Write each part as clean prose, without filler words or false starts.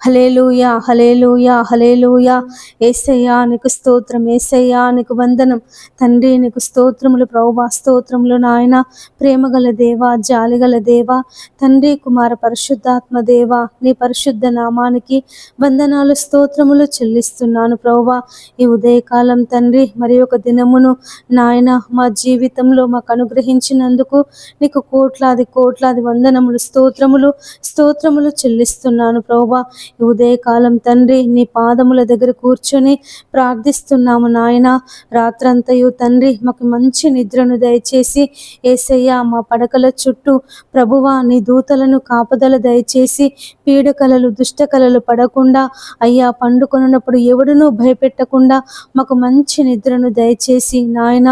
హల్లెలూయా, హల్లెలూయా, హల్లెలూయా. యేసయ్యా నీకు స్తోత్రం, యేసయ్యా నీకు వందనం. తండ్రి నీకు స్తోత్రములు ప్రభువా, స్తోత్రములు నాయన. ప్రేమగల దేవా, జాలిగల దేవా, తండ్రి కుమార పరిశుద్ధాత్మ దేవా, నీ పరిశుద్ధ నామానికి వందనాలు, స్తోత్రములు చెల్లిస్తున్నాను ప్రభువా. ఈ ఉదయకాలం తండ్రి మరి ఒక దినమును నాయన మా జీవితంలో మాకు అనుగ్రహించినందుకు నీకు కోట్లాది కోట్లాది వందనములు, స్తోత్రములు చెల్లిస్తున్నాను ప్రభువా. ఈ ఉదయకాలం తండ్రి నీ పాదముల దగ్గర కూర్చొని ప్రార్థిస్తున్నాము నాయన. రాత్రంతయు తండ్రి మాకు మంచి నిద్రను దయచేసి యేసయ్యా మా పడకల చుట్టూ ప్రభువా నీ దూతలను కాపుదల దయచేసి పీడకలలు దుష్టకలలు పడకుండా అయ్యా పండుకొనున్నప్పుడు ఎవడునూ భయపెట్టకుండా మాకు మంచి నిద్రను దయచేసి నాయన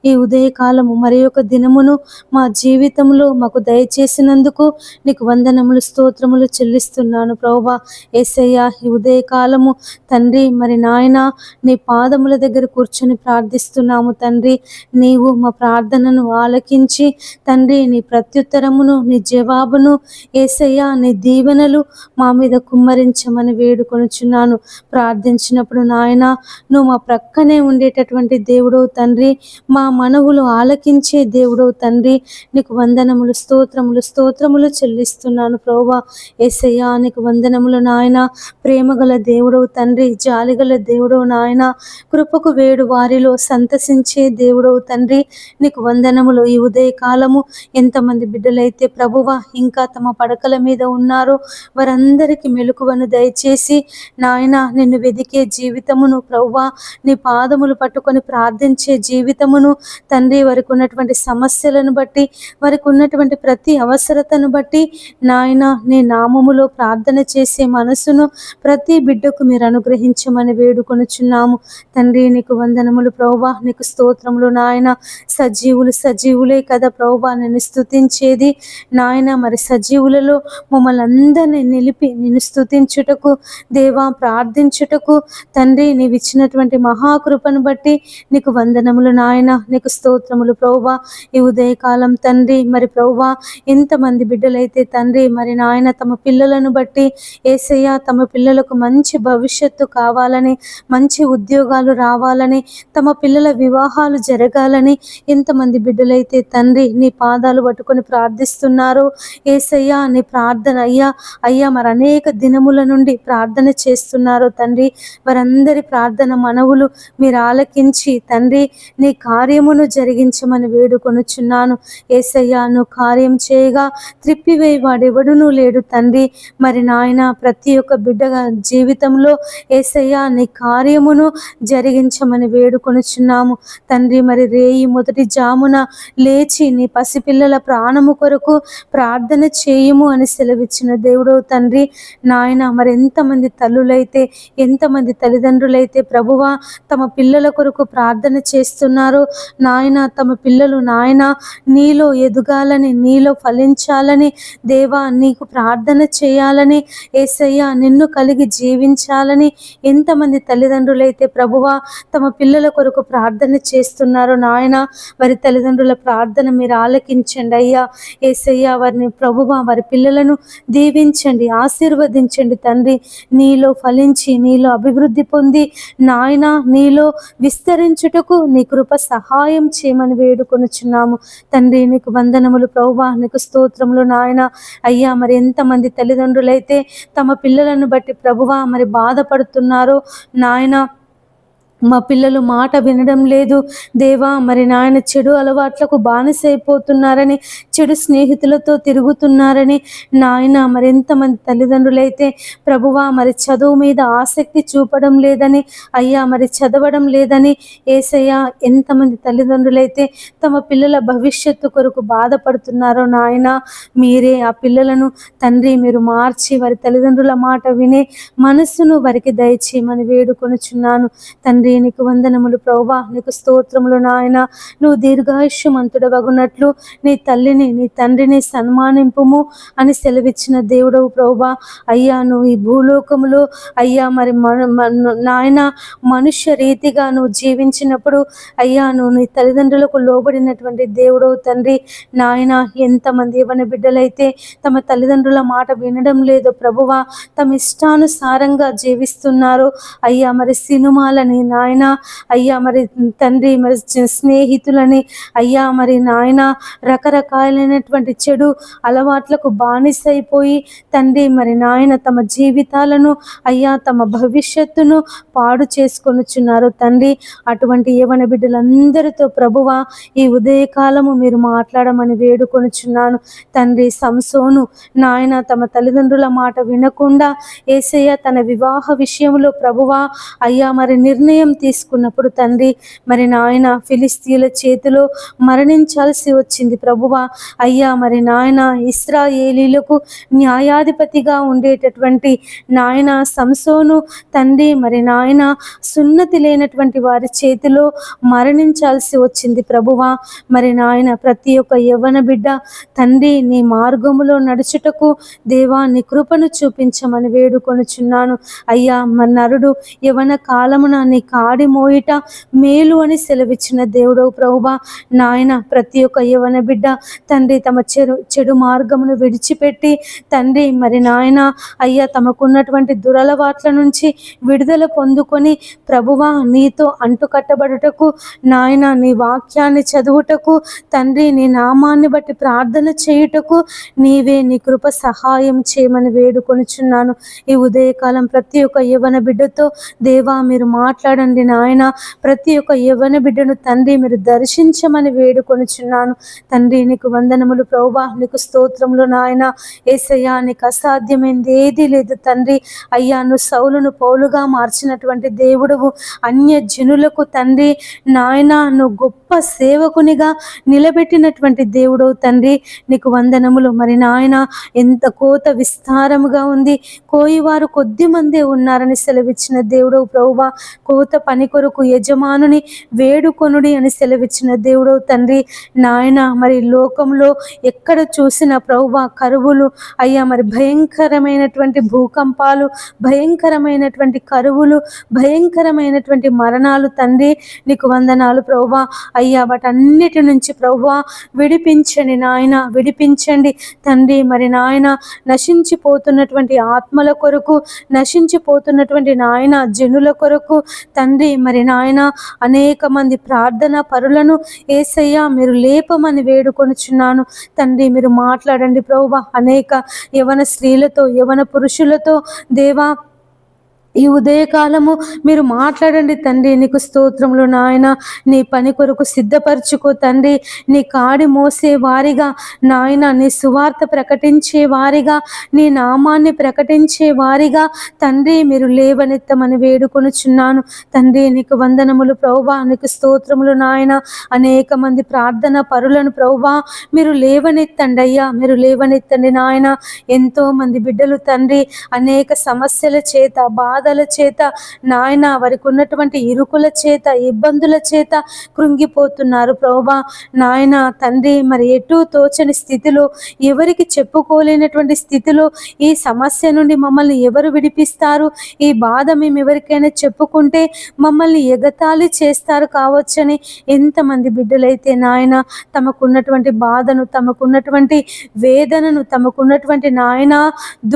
ఈ ఉదయకాలము మరి ఒక దినమును మా జీవితంలో మాకు దయచేసినందుకు నీకు వందనములు, స్తోత్రములు చెల్లిస్తున్నాను ప్రభువా. యేసయ్యా ఈ ఉదయకాలము తండ్రి మరి నాయన నీ పాదముల దగ్గర కూర్చొని ప్రార్థిస్తున్నాము తండ్రి. నీవు మా ప్రార్థనను ఆలకించి తండ్రి నీ ప్రత్యుత్తరమును, నీ జవాబును యేసయ్యా నీ దీవెనలు మా మీద కుమ్మరించమని వేడుకొనుచున్నాను. ప్రార్థించినప్పుడు నాయన నువ్వు మా ప్రక్కనే ఉండేటటువంటి దేవుడవు తండ్రి, మా మనవులు ఆలకించే దేవుడవు తండ్రి. నీకు వందనములు, స్తోత్రములు చెల్లిస్తున్నాను ప్రభువా. యేసయ్యా నీకు వందనములు నాయన. ప్రేమగల దేవుడవు తండ్రి, జాలిగల దేవుడవు నాయన, కృపకు వేడు వారిలో సంతసించే దేవుడవు తండ్రి. నీకు వందనములు. ఈ ఉదయకాలము ఎంతమంది బిడ్డలైతే ప్రభువా ఇంకా తమ పడకల మీద ఉన్నారో వారందరికీ మెలకువను దయచేసి నాయన నిన్ను వెదికే జీవితమును ప్రభువా, నీ పాదములు పట్టుకొని ప్రార్థించే జీవితమును తండ్రి, వారికి ఉన్నటువంటి సమస్యలను బట్టి, వారికి ఉన్నటువంటి ప్రతి అవసరతను బట్టి నాయన నీ నామములో ప్రార్థన చేసే మనసును ప్రతి బిడ్డకు మీరు అనుగ్రహించమని వేడుకొనుచున్నాము తండ్రి. నీకు వందనములు ప్రభువా, నీకు స్తోత్రములు నాయన. సజీవులే కదా ప్రభువా నిన్ను స్తుతించేది నాయన. మరి సజీవులలో మమ్మల్ని అందరినీ నిలిపి నిన్ను స్తుతించుటకు దేవా, ప్రార్థించుటకు తండ్రి నీవు ఇచ్చినటువంటి మహాకృపను బట్టి నీకు వందనములు నాయన. నీకు స్తోత్రములు ప్రభువా. ఈ ఉదయకాలం తండ్రి మరి ప్రభువా ఎంతమంది బిడ్డలైతే తండ్రి మరి నాయన తమ పిల్లలను బట్టి యేసయ్యా తమ పిల్లలకు మంచి భవిష్యత్తు కావాలని, మంచి ఉద్యోగాలు రావాలని, తమ పిల్లల వివాహాలు జరగాలని ఎంతమంది బిడ్డలైతే తండ్రి నీ పాదాలు పట్టుకొని ప్రార్థిస్తున్నారో యేసయ్యా నీ ప్రార్థన అయ్యా మరి అనేక దినముల నుండి ప్రార్థన చేస్తున్నారో తండ్రి, వారందరి ప్రార్థన మనవులు మీరు ఆలకించి తండ్రి నీ కార్యమును జరిగించమని వేడుకొనుచున్నాను. యేసయ్యా నువ్వు కార్యం చేయగా త్రిప్పివేయి వాడెవడునూ లేడు తండ్రి. మరి నాయన ప్రతి ఒక్క బిడ్డ జీవితంలో యేసయ్యా నీ కార్యమును జరిగించమని వేడుకొనుచున్నాము తండ్రి. మరి రేయి మొదటి జామున లేచి నీ పసిపిల్లల ప్రాణము కొరకు ప్రార్థన చేయుము అని సెలవిచ్చిన దేవుడవు తండ్రి. నాయన మరి ఎంతమంది తల్లులైతే, ఎంతమంది తల్లిదండ్రులైతే ప్రభువా తమ పిల్లల కొరకు ప్రార్థన చేస్తున్నారో నాయన, తమ పిల్లలు నాయన నీలో ఎదగాలని, నీలో ఫలించాలని దేవా, నీకు ప్రార్థన చేయాలని, యేసయ్యా నిన్ను కలిగి జీవించాలని ఎంతమంది తల్లిదండ్రులైతే ప్రభువా తమ పిల్లల కొరకు ప్రార్థన చేస్తున్నారో నాయన, వారి తల్లిదండ్రుల ప్రార్థన మీరు ఆలకించండి అయ్యా. యేసయ్యా వారిని ప్రభువా వారి పిల్లలను దీవించండి, ఆశీర్వదించండి తండ్రి. నీలో ఫలించి, నీలో అభివృద్ధి పొంది నాయన నీలో విస్తరించుటకు నీ కృప సహాయం చేయమని వేడుకొనుచున్నాము తండ్రి. నీకు వందనములు ప్రభువా, నీకు స్తోత్రములు నాయన. అయ్యా మరి ఎంతమంది తల్లిదండ్రులైతే తమ పిల్లలను బట్టి ప్రభువా మరి బాధపడుతున్నారో నాయన, మా పిల్లలు మాట వినడం లేదు దేవా, మరి నాయన చెడు అలవాట్లకు బానిసైపోతున్నారని, చెడు స్నేహితులతో తిరుగుతున్నారని నాయన, మరి ఎంతమంది తల్లిదండ్రులైతే ప్రభువా మరి చదువు మీద ఆసక్తి చూపడం లేదని, అయ్యా మరి చదవడం లేదని యేసయ్యా ఎంతమంది తల్లిదండ్రులైతే తమ పిల్లల భవిష్యత్తు కొరకు బాధపడుతున్నారో నాయన, మీరే ఆ పిల్లలను తండ్రి మీరు మార్చి వారి తల్లిదండ్రుల మాట వినే మనస్సును వారికి దయచేయమని వేడుకొనుచున్నాను తండ్రి. తండ్రి నీకు వందనములు ప్రభువా, నీకు స్తోత్రములు నాయన. నువ్వు దీర్ఘాయుష్యమంతుడవగునట్లు నీ తల్లిని నీ తండ్రిని సన్మానింపుము అని సెలవిచ్చిన దేవుడవు ప్రభువా. అయ్యా నువ్వు ఈ భూలోకములో అయ్యా మరి నాయన మనుష్య రీతిగా నువ్వు జీవించినప్పుడు అయ్యా నువ్వు నీ తల్లిదండ్రులకు లోబడినటువంటి దేవుడవు తండ్రి. నాయన ఎంతమంది యవ్వన బిడ్డలైతే తమ తల్లిదండ్రుల మాట వినడం లేదు ప్రభువా, తమ ఇష్టానుసారంగా జీవిస్తున్నారు అయ్యా. మరి సినిమాలని నాయన అయ్యా, మరి తండ్రి మరి స్నేహితులని అయ్యా, మరి నాయన రకరకాలైనటువంటి చెడు అలవాట్లకు బానిసైపోయి తండ్రి మరి నాయన తమ జీవితాలను అయ్యా తమ భవిష్యత్తును పాడు చేసుకొనుచున్నారు తండ్రి. అటువంటి యవ్వన బిడ్డలందరితో ప్రభువా ఈ ఉదయకాలము మీరు మాట్లాడమని వేడుకొనుచున్నాను తండ్రి. సంసోను నాయన తమ తల్లిదండ్రుల మాట వినకుండా యేసయ్య తన వివాహ విషయంలో ప్రభువా అయ్యా మరి నిర్ణయం తీసుకున్నప్పుడు తండ్రి మరి నాయన ఫిలిస్తీన్ల చేతిలో మరణించాల్సి వచ్చింది ప్రభువా. అయ్యా మరి నాయన ఇశ్రాయేలీలకు న్యాయాధిపతిగా ఉండేటటువంటి నాయన సంసోను తండ్రి మరి నాయన సున్నతి లేనటువంటి వారి చేతిలో మరణించాల్సి వచ్చింది ప్రభువా. మరి నాయన ప్రతి ఒక్క యవ్వన బిడ్డ తండ్రి నీ మార్గములో నడుచుటకు దేవా నీ కృపను చూపించమని వేడుకొనుచున్నాను అయ్యా. మరి నరుడు యవ్వన కాలమున నీ కాడి మోయిట మేలు అని సెలవిచ్చిన దేవుడవు ప్రభువా. నాయన ప్రతి ఒక్క యవ్వన బిడ్డ తండ్రి తమ చెడు మార్గమును విడిచిపెట్టి తండ్రి మరి నాయన అయ్యా తమకున్నటువంటి దురలవాట్ల నుంచి విడుదల పొందుకొని ప్రభువా నీతో అంటుకట్టబడుటకు నాయన నీ వాక్యాన్ని చదువుటకు తండ్రి నీ నామాన్ని బట్టి ప్రార్థన చేయుటకు నీవే నీ కృప సహాయం చేయమని వేడుకొనుచున్నాను ఈ ఉదయకాలం. ప్రతి ఒక్క యవ్వన బిడ్డతో దేవా మీరు మాట్లాడండి నాయన. ప్రతి ఒక్క యవ్వన బిడ్డను తండ్రి మీరు దర్శించమని వేడుకొనుచున్నాను తండ్రి. నీకు వందనములు ప్రభువా, నీకు స్తోత్రములు నాయన. యేసయ్యా నీకు అసాధ్యమైంది ఏదీ లేదు తండ్రి. అయ్యా నువ్వు సౌలును పౌలుగా మార్చినటువంటి దేవుడువు. అన్య జనులకు తండ్రి నాయన నువ్వు గొప్ప సేవకునిగా నిలబెట్టినటువంటి దేవుడవు తండ్రి. నీకు వందనములు. మరి నాయన ఎంత కోత విస్తారముగా ఉంది, కోయివారు కొద్ది మందే ఉన్నారని సెలవిచ్చిన దేవుడవు ప్రభువా. కోత పని కొరకు యజమానుని వేడుకొనుడి అని సెలవిచ్చిన దేవుడవు తండ్రి. నాయన మరి లోకంలో ఎక్కడ చూసిన ప్రభువా కరువులు అయ్యా, మరి భయంకరమైనటువంటి భూకంపాలు, భయంకరమైనటువంటి కరువులు, భయంకరమైనటువంటి మరణాలు తండ్రి. నీకు వందనాలు ప్రభువా. అయ్యా వాటన్నిటి నుంచి ప్రభువా విడిపించండి నాయన, విడిపించండి తండ్రి. మరి నాయన నశించిపోతున్నటువంటి ఆత్మల కొరకు, నశించిపోతున్నటువంటి నాయన జనుల కొరకు తండ్రి మరి నాయన అనేక మంది ప్రార్థన పరులను యేసయ్యా మీరు లేపమని వేడుకొనుచున్నాను తండ్రి. మీరు మాట్లాడండి ప్రభువా. అనేక యవన స్త్రీలతో, యవన పురుషులతో దేవా ఈ ఉదయకాలము మీరు మాట్లాడండి తండ్రి. నీకు స్తోత్రములు నాయన. నీ పని కొరకు సిద్ధపరచుకో తండ్రి. నీ కాడి మోసే వారిగా నాయన, నీ సువార్త ప్రకటించే వారిగా, నీ నామాన్ని ప్రకటించే వారిగా తండ్రి మీరు లేవనెత్తమని వేడుకొనుచున్నాను తండ్రి. నీకు వందనములు ప్రభువా, నీకు స్తోత్రములు నాయన. అనేక మంది ప్రార్థన పరులను ప్రభువా మీరు లేవనెత్తండి అయ్యా, మీరు లేవనెత్తండి నాయన. ఎంతో మంది బిడ్డలు తండ్రి అనేక సమస్యల చేత, బాధల చేత నాయన, వారికి ఉన్నటువంటి ఇరుకుల చేత, ఇబ్బందుల చేత కృంగిపోతున్నారు ప్రభువా. నాయన తండ్రి మరి ఎటు తోచని స్థితిలో, ఎవరికి చెప్పుకోలేనటువంటి స్థితిలో ఈ సమస్య నుండి మమ్మల్ని ఎవరు విడిపిస్తారు? ఈ బాధ మేము ఎవరికైనా చెప్పుకుంటే మమ్మల్ని ఎగతాళి చేస్తారు కావచ్చని ఎంతమంది బిడ్డలైతే నాయన తమకున్నటువంటి బాధను, తమకున్నటువంటి వేదనను, తమకున్నటువంటి నాయన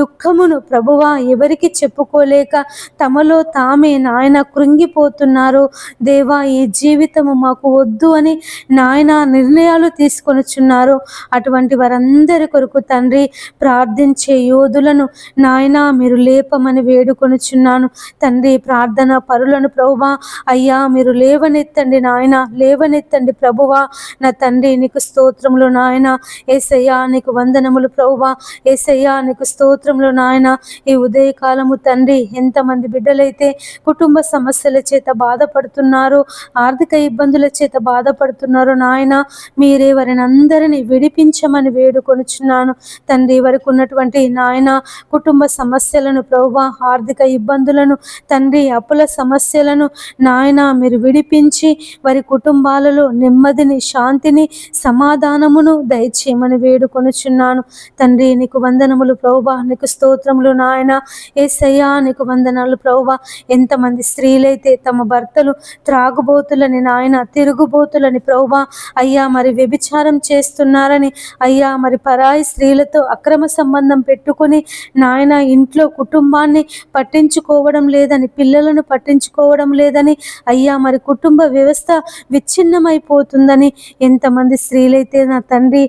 దుఃఖమును ప్రభువా ఎవరికి చెప్పుకోలేక తమలో తామే నాయన కృంగిపోతున్నారు దేవా. ఈ జీవితము మాకు వద్దు అని నాయన నిర్ణయాలు తీసుకొనుచున్నారు. అటువంటి వారందరి కొరకు తండ్రి ప్రార్థించే యోధులను నాయన మీరు లేపమని వేడుకొనుచున్నాను తండ్రి. ప్రార్థన పరులను ప్రభువా అయ్యా మీరు లేవనెత్తండి నాయన, లేవనెత్తండి ప్రభువా. నా తండ్రి నీకు స్తోత్రములు నాయన. యేసయ్యా నీకు వందనములు ప్రభువా. యేసయ్యా నీకు స్తోత్రములు నాయన. ఈ ఉదయకాలము తండ్రి ఎంత ఎంతమంది బిడ్డలైతే కుటుంబ సమస్యల చేత బాధపడుతున్నారో, ఆర్థిక ఇబ్బందుల చేత బాధపడుతున్నారో నాయన, మీరే వారిని అందరినీ విడిపించమని వేడుకొనుచున్నాను తండ్రి. వారికి ఉన్నటువంటి నాయన కుటుంబ సమస్యలను ప్రభువా, ఆర్థిక ఇబ్బందులను తండ్రి, అప్పుల సమస్యలను నాయన మీరు విడిపించి వారి కుటుంబాలలో నెమ్మదిని, శాంతిని, సమాధానమును దయచేయమని వేడుకొనుచున్నాను తండ్రి. నీకు వందనములు ప్రభువా, నీకు స్తోత్రములు నాయన. యేసయ్యా నీకు వందనాలు ప్రభువా. ఎంతమంది స్త్రీలైతే తమ భర్తలు త్రాగుబోతులని నాయన, తిరుగుబోతులని ప్రభువా అయ్యా మరి వ్యభిచారం చేస్తున్నారని అయ్యా, మరి పరాయి స్త్రీలతో అక్రమ సంబంధం పెట్టుకుని నాయన ఇంట్లో కుటుంబాన్ని పట్టించుకోవడం లేదని, పిల్లలను పట్టించుకోవడం లేదని అయ్యా, మరి కుటుంబ వ్యవస్థ విచ్ఛిన్నమైపోతుందని ఎంతమంది స్త్రీలైతే నా తండ్రి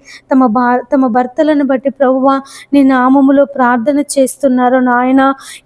తమ భర్తలను బట్టి ప్రభువా నీ నామములో ప్రార్థన చేస్తున్నారో నాయన.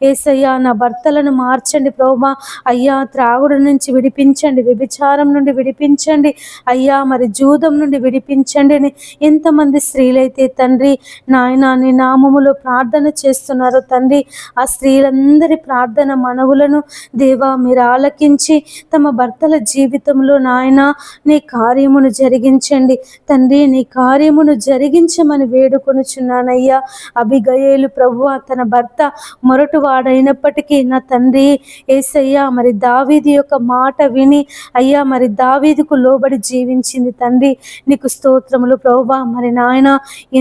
యేసయ్యా నా భర్తలను మార్చండి ప్రభువా అయ్యా, త్రాగుడు నుంచి విడిపించండి, వ్యభిచారం నుండి విడిపించండి అయ్యా, మరి జూదం నుండి విడిపించండి అని ఎంతమంది స్త్రీలైతే తండ్రి నాయన నీ నామములో ప్రార్థన చేస్తున్నారో తండ్రి, ఆ స్త్రీలందరి ప్రార్థన మనవులను దేవా మీరు ఆలకించి తమ భర్తల జీవితంలో నాయన నీ కార్యమును జరిగించండి తండ్రి. నీ కార్యమును జరిగించమని వేడుకొనుచున్నానయ్యా. అబిగయేలు ప్రభువా తన భర్త మొరటువాడైనప్పటికీ నా తండ్రి యేసయ్యా, మరి దావీదు యొక్క మాట విని అయ్యా, మరి దావీదుకు లోబడి జీవించింది తండ్రి. నీకు స్తోత్రములు ప్రభువా. మరి నాయన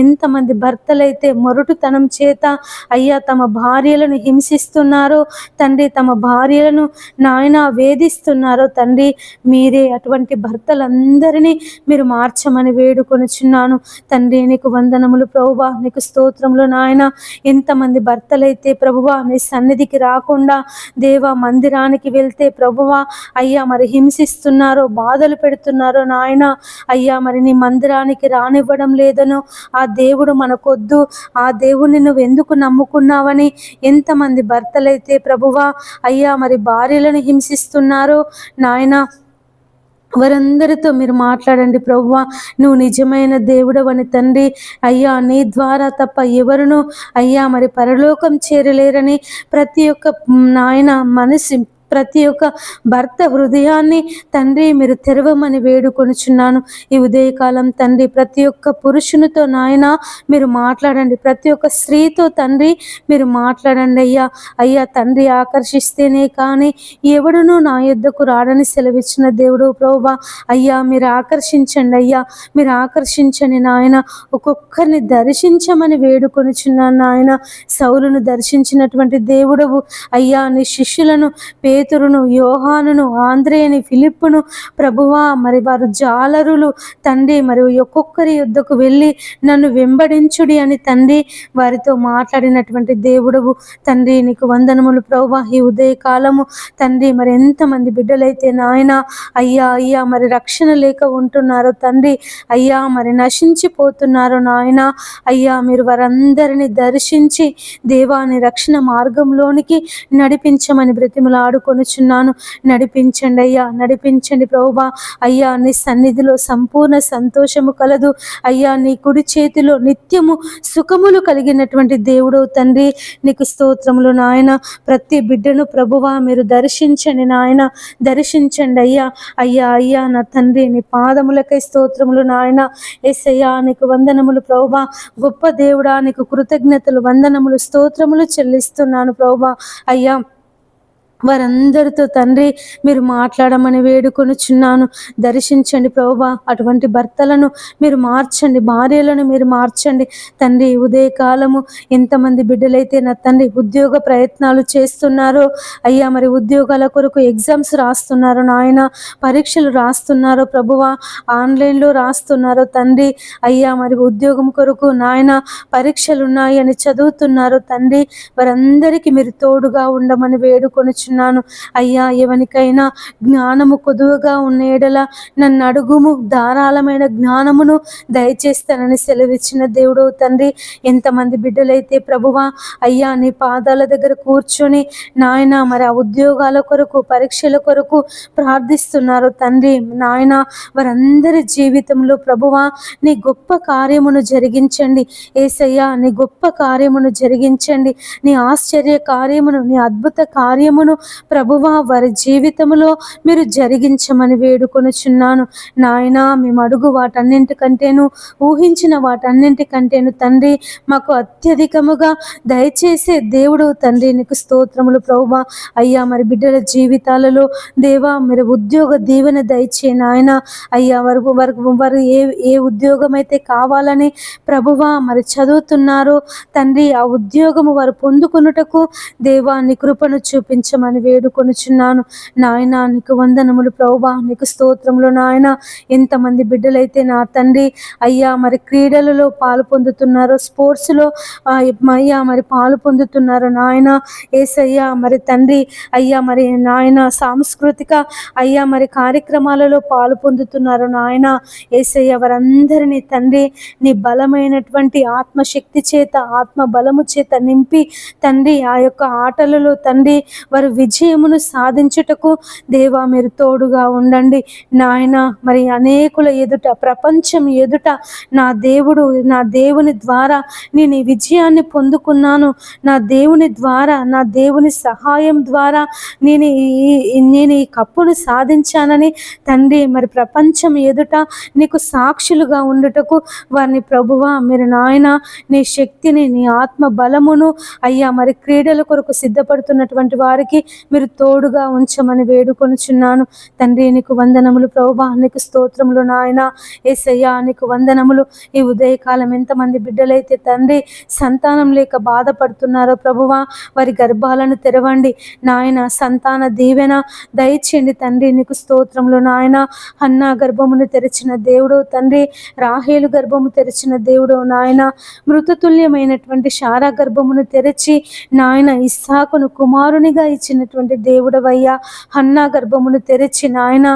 ఎంతమంది భర్తలైతే మొరటుతనం చేత అయ్యా తమ భార్యలను హింసిస్తున్నారో తండ్రి, తమ భార్యలను నాయన వేధిస్తున్నారో తండ్రి, మీరే అటువంటి భర్తలందరినీ మీరు మార్చమని వేడుకొనుచున్నాను తండ్రి. నీకు వందనములు ప్రభువా, నీకు స్తోత్రములు నాయన. ఎంతమంది భర్తలైతే ప్రభువా నీ సన్నిధికి రాకుండా దేవా మందిరానికి వెళ్తే ప్రభువా అయ్యా మరి హింసిస్తున్నారో, బాధలు పెడుతున్నారో నాయన అయ్యా, మరి నీ మందిరానికి రానివ్వడం లేదనో, ఆ దేవుడు మనకొద్దు, ఆ దేవుణ్ణి నువ్వు ఎందుకు నమ్ముకున్నావని ఎంతమంది భర్తలైతే ప్రభువా అయ్యా మరి భార్యలను హింసిస్తున్నారో నాయన, వారందరితో మీరు మాట్లాడండి ప్రభువా. నువ్వు నిజమైన దేవుడవని తండ్రి అయ్యా, నీ ద్వారా తప్ప ఎవరును అయ్యా మరి పరలోకం చేరలేరని ప్రతి ఒక్క నాయన మనసు, ప్రతి ఒక్క భర్త హృదయాన్ని తండ్రి మీరు తెరవమని వేడుకొనుచున్నాను ఈ ఉదయకాలం తండ్రి. ప్రతి ఒక్క పురుషునితో నాయన మీరు మాట్లాడండి, ప్రతి ఒక్క స్త్రీతో తండ్రి మీరు మాట్లాడండి అయ్యా. అయ్యా తండ్రి ఆకర్షిస్తేనే కానీ ఎవడునూ నా యొద్దకు రాడని సెలవిచ్చిన దేవుడు ప్రభువా అయ్యా, మీరు ఆకర్షించండి అయ్యా, మీరు ఆకర్షించండి నాయన. ఒక్కొక్కరిని దర్శించమని వేడుకొనుచున్నాను నాయన. సౌలును దర్శించినటువంటి దేవుడవు అయ్యా, నీ శిష్యులను పేతురును, యోహానును, ఆంద్రేయని, ఫిలిప్పును ప్రభువా మరి వారు జాలరులు తండ్రి, మరి ఒక్కొక్కరి యుద్ధకు వెళ్ళి నన్ను వెంబడించుడి అని తండ్రి వారితో మాట్లాడినటువంటి దేవుడవు తండ్రి. నీకు వందనములు ప్రభువా. ఈ ఉదయకాలము తండ్రి మరి ఎంతమంది బిడ్డలైతే నాయన అయ్యా అయ్యా మరి రక్షణ లేక ఉంటున్నారో తండ్రి అయ్యా, మరి నశించిపోతున్నారో నాయన అయ్యా, మీరు వారందరినీ దర్శించి దేవాని రక్షణ మార్గంలోనికి నడిపించమని బ్రతిమలాడుకొనుచున్నాను. నడిపించండి అయ్యా, నడిపించండి ప్రభువా అయ్యా. నీ సన్నిధిలో సంపూర్ణ సంతోషము కలదు అయ్యా, నీ కుడి చేతిలో నిత్యము సుఖములు కలిగినటువంటి దేవుడు తండ్రి. నీకు స్తోత్రములు నాయన. ప్రతి బిడ్డను ప్రభువా మీరు దర్శించండి నాయన, దర్శించండి అయ్యా. అయ్యా అయ్యా నా తండ్రి నీ పాదములకై స్తోత్రములు నాయన. యేసయ్యా నీకు వందనములు ప్రభువా. గొప్ప దేవుడా నీకు కృతజ్ఞతలు, వందనములు, స్తోత్రములు చెల్లిస్తున్నాను ప్రభువా అయ్యా. వారందరితో తండ్రి మీరు మాట్లాడమని వేడుకొనుచున్నాను. దర్శించండి ప్రభువా. అటువంటి భర్తలను మీరు మార్చండి, భార్యలను మీరు మార్చండి తండ్రి. ఉదయకాలము ఎంతమంది బిడ్డలైతే నా తండ్రి ఉద్యోగ ప్రయత్నాలు చేస్తున్నారో అయ్యా, మరి ఉద్యోగాల కొరకు ఎగ్జామ్స్ రాస్తున్నారో నాయన, పరీక్షలు రాస్తున్నారో ప్రభువా, ఆన్లైన్లో రాస్తున్నారో తండ్రి అయ్యా, మరి ఉద్యోగం కొరకు నాయన పరీక్షలు ఉన్నాయి అని చదువుతున్నారో తండ్రి, వారందరికీ మీరు తోడుగా ఉండమని వేడుకొనుచున్నాను వేడుకొనుచున్నాను. అయ్యా, ఎవరికైనా జ్ఞానము కొదువగా ఉన్న ఎడల నన్ను అడుగుము, ధారాళమైన జ్ఞానమును దయచేస్తానని సెలవిచ్చిన దేవుడు తండ్రి. ఎంతమంది బిడ్డలైతే ప్రభువా అయ్యా నీ పాదాల దగ్గర కూర్చొని నాయన మరి ఆ ఉద్యోగాల కొరకు, పరీక్షల కొరకు ప్రార్థిస్తున్నారు తండ్రి. నాయన వారందరి జీవితంలో ప్రభువా నీ గొప్ప కార్యమును జరిగించండి యేసయ్యా, నీ గొప్ప కార్యమును జరిగించండి. నీ ఆశ్చర్య కార్యమును, నీ అద్భుత కార్యమును ప్రభువా వారి జీవితంలో మీరు జరిగించమని వేడుకొనుచున్నాను నాయన. మేము అడుగు వాటన్నింటికంటేను, ఊహించిన వాటన్నింటికంటేను తండ్రి మాకు అత్యధికముగా దయచేసే దేవుడు తండ్రి, నీకు స్తోత్రములు ప్రభువా. అయ్యా మరి బిడ్డల జీవితాలలో దేవా మీరు ఉద్యోగ దీవెన దయచే నాయన. అయ్యా వారు ఏ ఉద్యోగం అయితే కావాలని ప్రభువా మరి చదువుతున్నారో తండ్రి, ఆ ఉద్యోగము వారు పొందుకొనుటకు దేవా నీ కృపను చూపించమని వేడుకొనుచున్నాను నాయన. నీకు వందనములు ప్రభువా, నీకు స్తోత్రములు నాయన. ఎంతమంది బిడ్డలైతే నా తండ్రి అయ్యా మరి క్రీడలలో పాలు పొందుతున్నారో, స్పోర్ట్స్లో అయ్యా మరి పాలు పొందుతున్నారు నాయన యేసయ్యా. మరి తండ్రి అయ్యా మరి నాయన సాంస్కృతిక అయ్యా మరి కార్యక్రమాలలో పాలు పొందుతున్నారు నాయన యేసయ్య. వారందరినీ తండ్రి నీ బలమైనటువంటి ఆత్మశక్తి చేత, ఆత్మ బలము చేత నింపి తండ్రి ఆ యొక్క ఆటలలో తండ్రి వారు విజయమును సాధించుటకు దేవా మీరు తోడుగా ఉండండి నాయన. మరి అనేకుల ఎదుట, ప్రపంచం ఎదుట నా దేవుడు, నా దేవుని ద్వారా నేను ఈ విజయాన్ని పొందుకున్నాను, నా దేవుని ద్వారా, నా దేవుని సహాయం ద్వారా నేను ఈ కప్పును సాధించానని తండ్రి మరి ప్రపంచం ఎదుట నీకు సాక్షులుగా ఉండుటకు వారిని ప్రభువా మీరు నాయన నీ శక్తిని, నీ ఆత్మ బలమును అయ్యా మరి క్రీడల కొరకు సిద్ధపడుతున్నటువంటి వారికి మీరు తోడుగా ఉంచమని వేడుకొనుచున్నాను తండ్రి. నీకు వందనములు ప్రభువా, నీకు స్తోత్రములు నాయన యేసయ్యా, నీకు వందనములు. ఈ ఉదయకాలం ఎంతమంది బిడ్డలైతే తండ్రి సంతానం లేక బాధపడుతున్నారో ప్రభువా వారి గర్భాలను తెరవండి నాయన. సంతాన దీవెన దయచేయండి తండ్రి. నీకు స్తోత్రములు నాయన. హన్నా గర్భమును తెరిచిన దేవుడు తండ్రి, రాహేలు గర్భము తెరిచిన దేవుడు నాయన. మృతతుల్యమైనటువంటి శారా గర్భమును తెరిచి నాయన ఇస్సాకును కుమారునిగా ఇచ్చినటువంటి దేవుడవయ్యా. హన్నా గర్భమును తెరిచి నాయన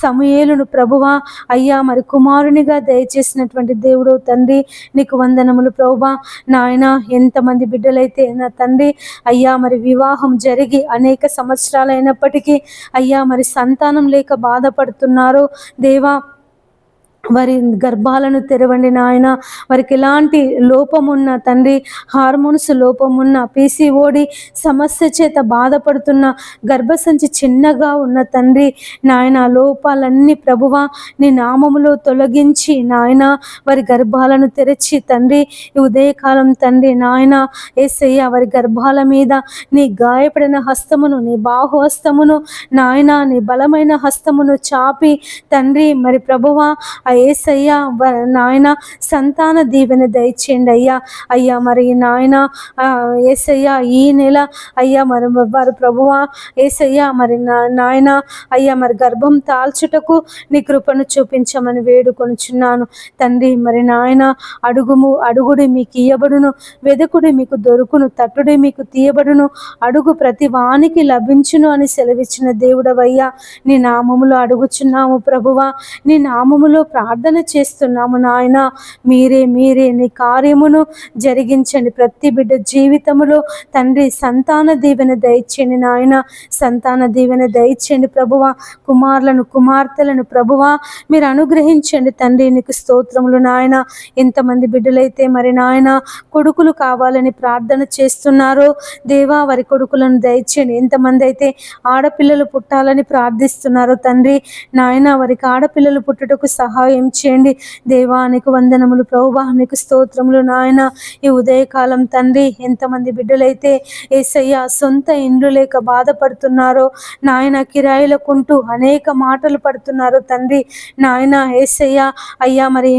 సమూయేలును ప్రభువా అయ్యా మరి కుమారునిగా దయచేసినటువంటి దేవుడు తండ్రి. నీకు వందనములు ప్రభువా నాయన. ఎంతమంది బిడ్డలైతే నా తండ్రి అయ్యా మరి వివాహం జరిగి అనేక సంవత్సరాలైనప్పటికీ అయ్యా మరి సంతానం లేక బాధపడుతున్నారో దేవా వారి గర్భాలను తెరవండి నాయన. వారికి ఎలాంటి లోపమున్న తండ్రి, హార్మోన్స్ లోపమున్న, పీసీఓడి సమస్య చేత బాధపడుతున్న, గర్భసంచి చిన్నగా ఉన్న తండ్రి నాయన లోపాలన్నీ ప్రభువా నీ నామములో తొలగించి నాయన వారి గర్భాలను తెరిచి తండ్రి ఈ ఉదయకాలం తండ్రి నాయన యేసయ్య వారి గర్భాల మీద నీ గాయపడిన హస్తమును, నీ బాహు హస్తమును నాయన, నీ బలమైన హస్తమును చాపి తండ్రి మరి ప్రభువా యేసయ్యా నాయన సంతాన దీవెన దయచేయండి అయ్యా. అయ్యా మరి నాయన యేసయ్యా ఈ నెల అయ్యా మరి వారు ప్రభువా యేసయ్యా మరి నాయన అయ్యా మరి గర్భం తాల్చుటకు నీ కృపను చూపించమని వేడుకొనుచున్నాను తండ్రి. మరి నాయన అడుగుడి మీకు ఇయ్యబడును, వెదకుడి మీకు దొరుకును, తట్టుడి మీకు తీయబడును, అడుగు ప్రతి వానికి లభించును అని సెలవిచ్చిన దేవుడవయ్యా. నీ నామములో అడుగుచున్నాము ప్రభువా, నీ నామములో ప్రార్థన చేస్తున్నాము నాయన. మీరే నీ కార్యమును జరిగించండి. ప్రతి బిడ్డ జీవితములో తండ్రి సంతాన దీవెన దయచేయండి నాయన. సంతాన దీవెన దయచేయండి ప్రభువా. కుమారులను, కుమార్తెలను ప్రభువా మీరు అనుగ్రహించండి తండ్రి. నీకు స్తోత్రములు నాయన. ఎంతమంది బిడ్డలైతే మరి నాయన కొడుకులు కావాలని ప్రార్థన చేస్తున్నారో దేవా వారి కొడుకులను దయచేయండి. ఎంతమంది అయితే ఆడపిల్లలు పుట్టాలని ప్రార్థిస్తున్నారో తండ్రి నాయన వారికి ఆడపిల్లలు పుట్టుటకు సహాయం చేయండి దేవా. నీకు వందనములు ప్రభువా, నీకు స్తోత్రములు నాయన. ఈ ఉదయకాలం తండ్రి ఎంతమంది బిడ్డలైతే యేసయ్య సొంత ఇండ్లు లేక బాధపడుతున్నారో నాయన, కిరాయిలకుంటూ అనేక మాటలు పడుతున్నారో తండ్రి నాయన యేసయ్య అయ్యా మరి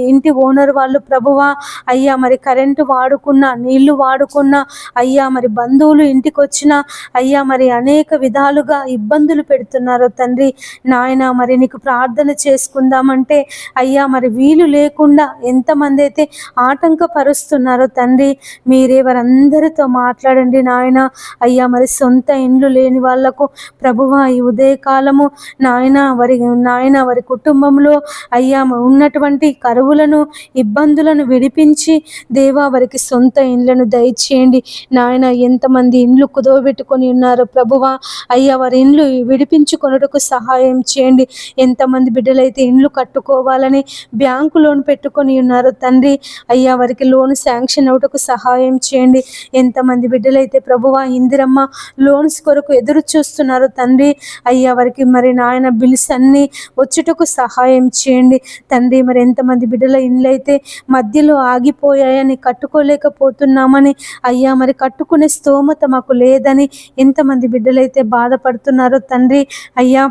ఇంటి ఓనర్ వాళ్ళు ప్రభువా అయ్యా మరి కరెంటు వాడుకున్నా, నీళ్లు వాడుకున్నా అయ్యా మరి బంధువులు ఇంటికి వచ్చినా అయ్యా మరి అనేక విధాలుగా ఇబ్బందులు పెడుతున్నారో తండ్రి నాయన. మరి నీకు ప్రార్థన చేసుకుందామంటే ఉంటే అయ్యా మరి వీలు లేకుండా ఎంతమంది అయితే ఆటంకపరుస్తున్నారో తండ్రి, మీరే వారందరితో మాట్లాడండి నాయన. అయ్యా మరి సొంత ఇండ్లు లేని వాళ్లకు ప్రభువా ఈ ఉదయకాలము వారి కుటుంబంలో అయ్యా ఉన్నటువంటి కరువులను ఇబ్బందులను విడిపించి దేవా వారికి సొంత ఇండ్లను దయచేయండి నాయన. ఎంతమంది ఇండ్లు కుదవబెట్టుకొని ఉన్నారో ప్రభువా అయ్యా వారి ఇండ్లు విడిపించుకొనుటకు సహాయం చేయండి. ఎంతమంది బిడ్డలైతే ఇండ్లు కట్టుకోవాలని బ్యాంకు లోన్ పెట్టుకొని ఉన్నారో తండ్రి, అయ్యా వారికి లోన్ శాంక్షన్ అవుటకు సహాయం చేయండి. ఎంతమంది బిడ్డలైతే ప్రభువా ఇందిరమ్మ లోన్స్ కొరకు ఎదురు చూస్తున్నారు తండ్రి, అయ్యా వారికి మరి నాయన బిల్స్ అన్ని వచ్చుటకు సహాయం చేయండి తండ్రి. మరి ఎంతమంది బిడ్డల ఇండ్లు అయితే మధ్యలో ఆగిపోయాయని, కట్టుకోలేకపోతున్నామని, అయ్యా మరి కట్టుకునే స్తోమత మాకు లేదని ఎంతమంది బిడ్డలైతే బాధపడుతున్నారో తండ్రి, అయ్యా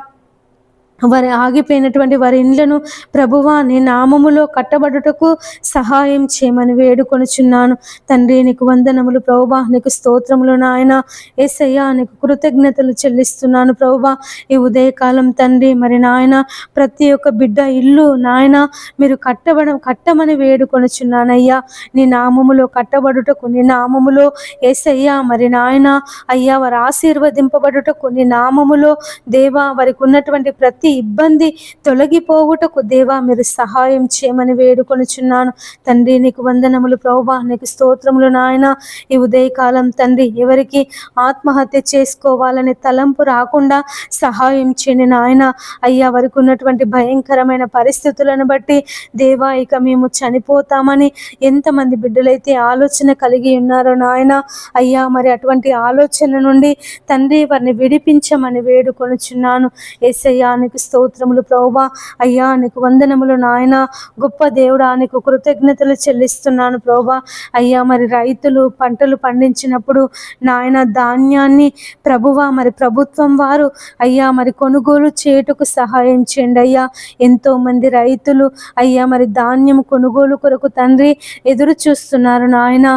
వారి ఆగిపోయినటువంటి వారి ఇండ్లను ప్రభువా నీ నామములో కట్టబడుటకు సహాయం చేయమని వేడుకొనుచున్నాను తండ్రి. నీకు వందనములు ప్రభువా, నీకు స్తోత్రములు నాయన. యేసయ్యా నీకు కృతజ్ఞతలు చెల్లిస్తున్నాను ప్రభువా. ఈ ఉదయకాలం తండ్రి మరి నాయన ప్రతి ఒక్క బిడ్డ ఇల్లు నాయన మీరు కట్టమని వేడుకొనుచున్నానయ్యా. నీ నామములో కట్టబడుటకు, నీ నామములో యేసయ్యా మరి నాయన అయ్యా వారు ఆశీర్వదింపబడుటకు, నీ నామములో దేవా వారికి ఉన్నటువంటి ప్రతి ఇబ్బంది తొలగిపోవుటకు దేవా మీరు సహాయం చేయమని వేడుకొనుచున్నాను తండ్రి. నీకు వందనములు ప్రభువా, నీకు స్తోత్రములు నాయన. ఈ ఉదయకాలం తండ్రి ఎవరికి ఆత్మహత్య చేసుకోవాలని తలంపు రాకుండా సహాయం చేయని నాయన. అయ్యా వారికి ఉన్నటువంటి భయంకరమైన పరిస్థితులను బట్టి దేవా ఇక మేము చనిపోతామని ఎంతమంది బిడ్డలైతే ఆలోచన కలిగి ఉన్నారో నాయన, అయ్యా మరి అటువంటి ఆలోచన నుండి తండ్రి వారిని విడిపించమని వేడుకొనుచున్నాను. యేసయ్యా నీకు స్తోత్రములు ప్రభువా, అయ్యా నీకు వందనములు నాయన. గొప్ప దేవుడా నీకు కృతజ్ఞతలు చెల్లిస్తున్నాను ప్రభువా. అయ్యా మరి రైతులు పంటలు పండించినప్పుడు నాయన ధాన్యాన్ని ప్రభువా మరి ప్రభుత్వం వారు అయ్యా మరి కొనుగోలు చేయుటకు సహాయం చేయండి అయ్యా. ఎంతో మంది రైతులు అయ్యా మరి ధాన్యం కొనుగోలు కొరకు తండ్రి ఎదురు చూస్తున్నారు నాయన.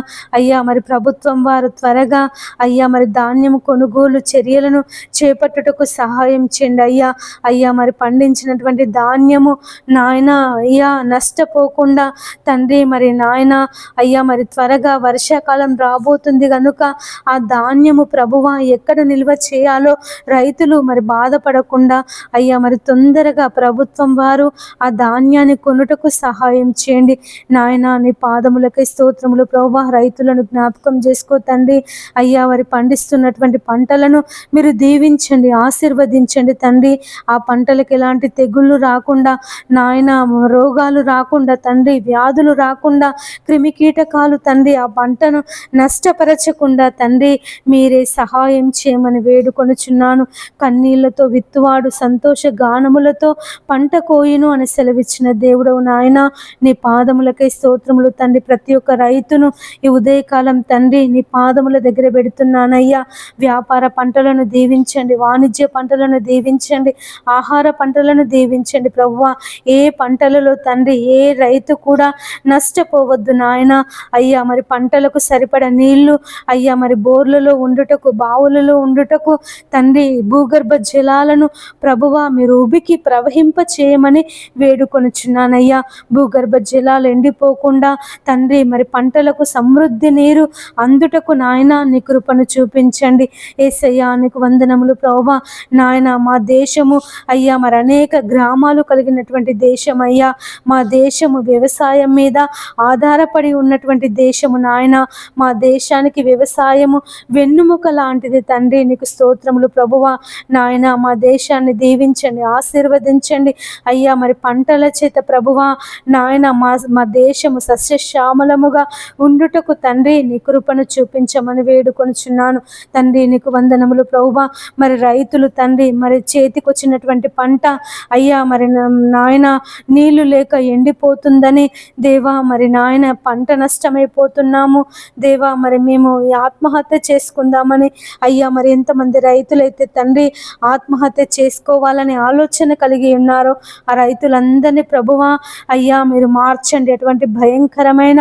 అయ్యా మరి ప్రభుత్వం వారు త్వరగా అయ్యా మరి ధాన్యం కొనుగోలు చర్యలను చేపట్టుటకు సహాయం చేయండి అయ్యా. అయ్యా మరి పండించినటువంటి ధాన్యము నాయన అయ్యా నష్టపోకుండా తండ్రి మరి నాయన అయ్యా మరి త్వరగా వర్షాకాలం రాబోతుంది కనుక ఆ ధాన్యము ప్రభువా ఎక్కడ నిల్వ చేయాలో రైతులు మరి బాధపడకుండా అయ్యా మరి తొందరగా ప్రభుత్వం వారు ఆ ధాన్యాన్ని కొనుటకు సహాయం చేయండి నాయన. నీ పాదములకై స్తోత్రములు ప్రభువా. రైతులను జ్ఞాపకం చేసుకో తండ్రి. అయ్యా వారి పండిస్తున్నటువంటి పంటలను మీరు దీవించండి, ఆశీర్వదించండి తండ్రి. ఆ పంటలకు ఎలాంటి తెగుళ్ళు రాకుండా నాయన, రోగాలు రాకుండా తండ్రి, వ్యాధులు రాకుండా, క్రిమి కీటకాలు తండ్రి ఆ పంటను నష్టపరచకుండా తండ్రి మీరే సహాయం చేయమని వేడుకొనుచున్నాను. కన్నీళ్లతో విత్తువాడు సంతోష గానములతో పంట కోయును అని సెలవిచ్చిన దేవుడవు నాయన. నీ పాదములకై స్తోత్రములు తండ్రి. ప్రతి ఒక్క రైతును ఈ ఉదయకాలం తండ్రి నీ పాదముల దగ్గర పెడుతున్నానయ్యా. వ్యాపార పంటలను దీవించండి, వాణిజ్య పంటలను దీవించండి, ఆహార పంటలను దీవించండి ప్రభువా. ఏ పంటలలో తండ్రి ఏ రైతు కూడా నష్టపోవద్దు నాయన. అయ్యా మరి పంటలకు సరిపడ నీళ్లు అయ్యా మరి బోర్లలో ఉండుటకు, బావులలో ఉండుటకు తండ్రి భూగర్భ జలాలను ప్రభువా మీరు ఉబికి ప్రవహింప చేయమని వేడుకొనుచున్నానయ్యా. భూగర్భ జలాలు ఎండిపోకుండా తండ్రి మరి పంటలకు సమృద్ధి నీరు అందుటకు నాయన నీ కృపను చూపించండి. యేసయ్యా నీకు వందనములు ప్రభువా. నాయన మా దేశము అయ్యా మరి అనేక గ్రామాలు కలిగినటువంటి దేశం అయ్యా. మా దేశము వ్యవసాయం మీద ఆధారపడి ఉన్నటువంటి దేశము నాయన. మా దేశానికి వ్యవసాయము వెన్నుముక లాంటిది తండ్రి. నీకు స్తోత్రములు ప్రభువా. నాయన మా దేశాన్ని దీవించండి, ఆశీర్వదించండి అయ్యా. మరి పంటల చేత ప్రభువా నాయన మా దేశము సస్యశ్యామలముగా ఉండుటకు తండ్రి నీ కృపను చూపించమని వేడుకొనుచున్నాను తండ్రి. నీకు వందనములు ప్రభువా. మరి రైతులు తండ్రి మరి చేతికొచ్చినటువంటి పంట అయ్యా మరి నాయన నీళ్లు లేక ఎండిపోతుందని దేవా మరి నాయన పంట నష్టమైపోతున్నాము దేవా. మరి మేము ఆత్మహత్య చేసుకుందామని అయ్యా మరి ఎంతమంది రైతులైతే తండ్రి ఆత్మహత్య చేసుకోవాలని ఆలోచన కలిగి ఉన్నారో ఆ రైతులందరినీ ప్రభువా అయ్యా మీరు మార్చండి. అటువంటి భయంకరమైన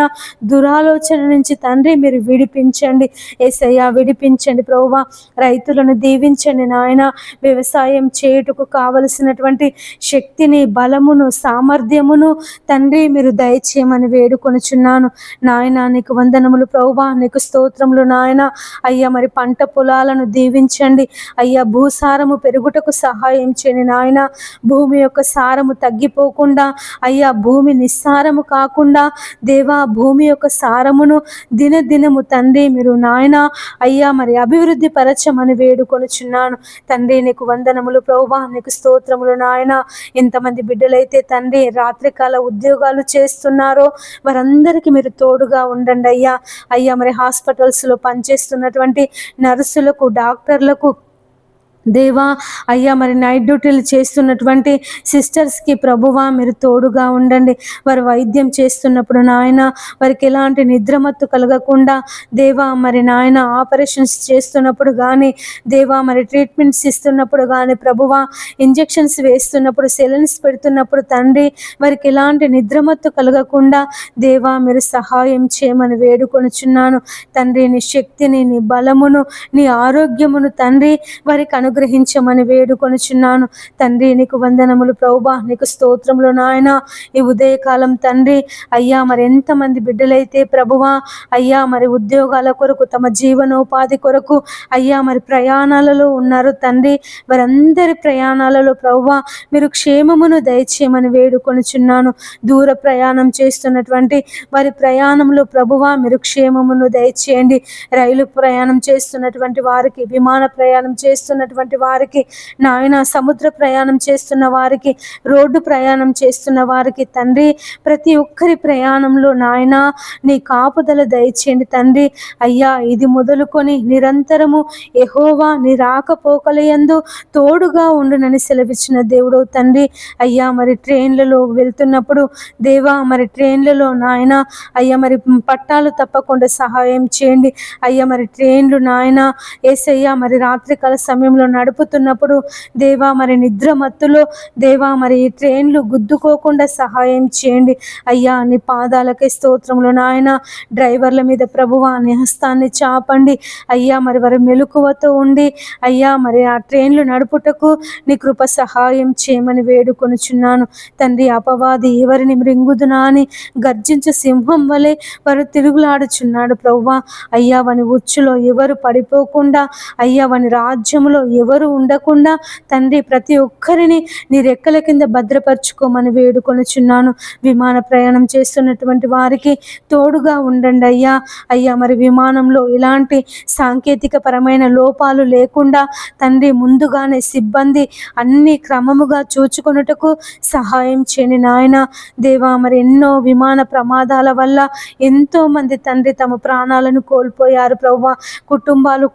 దురాలోచన నుంచి తండ్రి మీరు విడిపించండి యేసయ్యా, విడిపించండి ప్రభువా. రైతులను దీవించండి నాయన. వ్యవసాయం చేయుటకు కావాలి కావలసినటువంటి శక్తిని, బలమును, సామర్థ్యమును తండ్రి మీరు దయచేయమని వేడుకొనుచున్నాను. నాయన నీకు వందనములు ప్రభువా, నీకు స్తోత్రములు నాయన. అయ్యా మరి పంట పొలాలను దీవించండి అయ్యా, భూసారము పెరుగుటకు సహాయం చేయండి నాయన. భూమి యొక్క సారము తగ్గిపోకుండా అయ్యా, భూమి నిస్సారము కాకుండా దేవా, భూమి యొక్క సారమును దినదినము తండ్రి మీరు నాయన అయ్యా మరి అభివృద్ధి పరచమని వేడుకొనుచున్నాను. తండ్రి నీకు వందనములు ప్రభువా, నీకు స్తోత్రములు నాయన. ఎంతమంది బిడ్డలైతే తండ్రి రాత్రికాల ఉద్యోగాలు చేస్తున్నారో వారందరికీ మీరు తోడుగా ఉండండి అయ్యా. అయ్యా మరి హాస్పిటల్స్లో పనిచేస్తున్నటువంటి నర్సులకు, డాక్టర్లకు దేవా అయ్యా మరి నైట్ డ్యూటీలు చేస్తున్నటువంటి సిస్టర్స్కి ప్రభువా మీరు తోడుగా ఉండండి. వారు వైద్యం చేస్తున్నప్పుడు నాయన వారికి ఎలాంటి నిద్రమత్తు కలగకుండా దేవా మరి నాయన ఆపరేషన్స్ చేస్తున్నప్పుడు కానీ దేవా మరి ట్రీట్మెంట్స్ ఇస్తున్నప్పుడు కానీ ప్రభువా ఇంజెక్షన్స్ వేస్తున్నప్పుడు సెలైన్స్ పెడుతున్నప్పుడు తండ్రి వారికి ఎలాంటి నిద్రమత్తు కలగకుండా దేవా మీరు సహాయం చేయమని వేడుకొనుచున్నాను. తండ్రి నీ శక్తిని, నీ బలమును, నీ ఆరోగ్యమును తండ్రి వారికి అనుగ్రహించమని వేడుకొనుచున్నాను. తండ్రి నీకు వందనములు ప్రభువా, నీకు స్తోత్రములు నాయన. ఈ ఉదయకాలం తండ్రి అయ్యా మరి ఎంతమంది బిడ్డలైతే ప్రభువా అయ్యా మరి ఉద్యోగాల కొరకు, తమ జీవనోపాధి కొరకు అయ్యా మరి ప్రయాణాలలో ఉన్నారు తండ్రి, వారందరి ప్రయాణాలలో ప్రభువా మీరు క్షేమమును దయచేయమని వేడుకొనుచున్నాను. దూర ప్రయాణం చేస్తున్నటువంటి వారి ప్రయాణంలో ప్రభువా మీరు క్షేమమును దయచేయండి. రైలు ప్రయాణం చేస్తున్నటువంటి వారికి, విమాన ప్రయాణం చేస్తున్నటువంటి వారికి నాయన, సముద్ర ప్రయాణం చేస్తున్న వారికి, రోడ్డు ప్రయాణం చేస్తున్న వారికి తండ్రి ప్రతి ఒక్కరి ప్రయాణంలో నాయన నీ కాపుదల దయచేయండి తండ్రి. అయ్యా ఇది మొదలుకొని నిరంతరము యెహోవా నీ రాకపోకలయందు తోడుగా ఉండునని సెలవిచ్చిన దేవుడు తండ్రి. అయ్యా మరి ట్రైన్లలో వెళ్తున్నప్పుడు దేవా మరి ట్రైన్లలో నాయన అయ్యా మరి పట్టాలు తప్పకుండా సహాయం చేయండి. అయ్యా మరి ట్రైన్లు నాయన యేసయ్యా మరి రాత్రికాల సమయంలో నడుపుతున్నప్పుడు దేవా మరి నిద్ర మత్తులో దేవా మరి ఈ ట్రైన్లు గుద్దుకోకుండా సహాయం చేయండి. అయ్యా నీ పాదాలకే స్తోత్రములు నాయన. డ్రైవర్ల మీద ప్రభువా నీ హస్తాన్ని చాపండి అయ్యా. మరి వారి మెలకువతో ఉండి అయ్యా మరి ఆ ట్రైన్లు నడుపుటకు నీ కృప సహాయం చేయమని వేడుకొనుచున్నాను తండ్రి. అపవాది ఎవరిని మృంగుదునా అని గర్జించు సింహం వలె వారు తిరుగులాడుచున్నాడు ప్రభువా. అయ్యా వాని ఉచ్చులో ఎవరు పడిపోకుండా అయ్యా వాని రాజ్యములో ఎవరు ఉండకుండా తండ్రి ప్రతి ఒక్కరిని నీ రెక్కల కింద భద్రపరచుకోమని వేడుకొనుచున్నాను. విమాన ప్రయాణం చేస్తున్నటువంటి వారికి తోడుగా ఉండండి అయ్యా. అయ్యా మరి విమానంలో ఎలాంటి సాంకేతిక పరమైన లోపాలు లేకుండా తండ్రి ముందుగానే సిబ్బంది అన్ని క్రమముగా చూచుకొనుటకు సహాయం చేయని నాయన. దేవా మరి ఎన్నో విమాన ప్రమాదాల వల్ల ఎంతో మంది తండ్రి తమ ప్రాణాలను కోల్పోయారు ప్రభువా.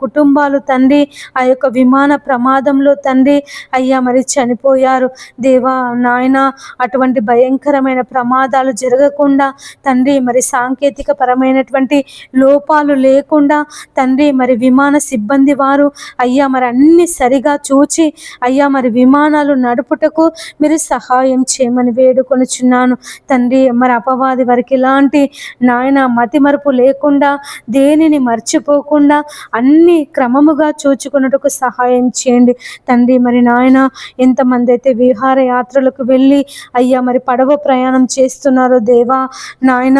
కుటుంబాలు తండ్రి ఆ యొక్క విమాన ప్రమాదంలో తండ్రి అయ్యా మరి చనిపోయారు దేవా నాయన. అటువంటి భయంకరమైన ప్రమాదాలు జరగకుండా తండ్రి మరి సాంకేతిక పరమైనటువంటి లోపాలు లేకుండా తండ్రి మరి విమాన సిబ్బంది వారు అయ్యా మరి అన్ని సరిగా చూచి అయ్యా మరి విమానాలు నడుపుటకు మీరు సహాయం చేయమని వేడుకొనుచున్నాను తండ్రి. మరి అపవాది వారికి ఎలాంటి నాయన మతిమరుపు లేకుండా దేనిని మర్చిపోకుండా అన్ని క్రమముగా చూచుకున్నట్టుకు సహాయం చేయండి తండ్రి. మరి నాయన ఎంతమంది అయితే విహార యాత్రలకు వెళ్ళి అయ్యా మరి పడవ ప్రయాణం చేస్తున్నారో దేవా నాయన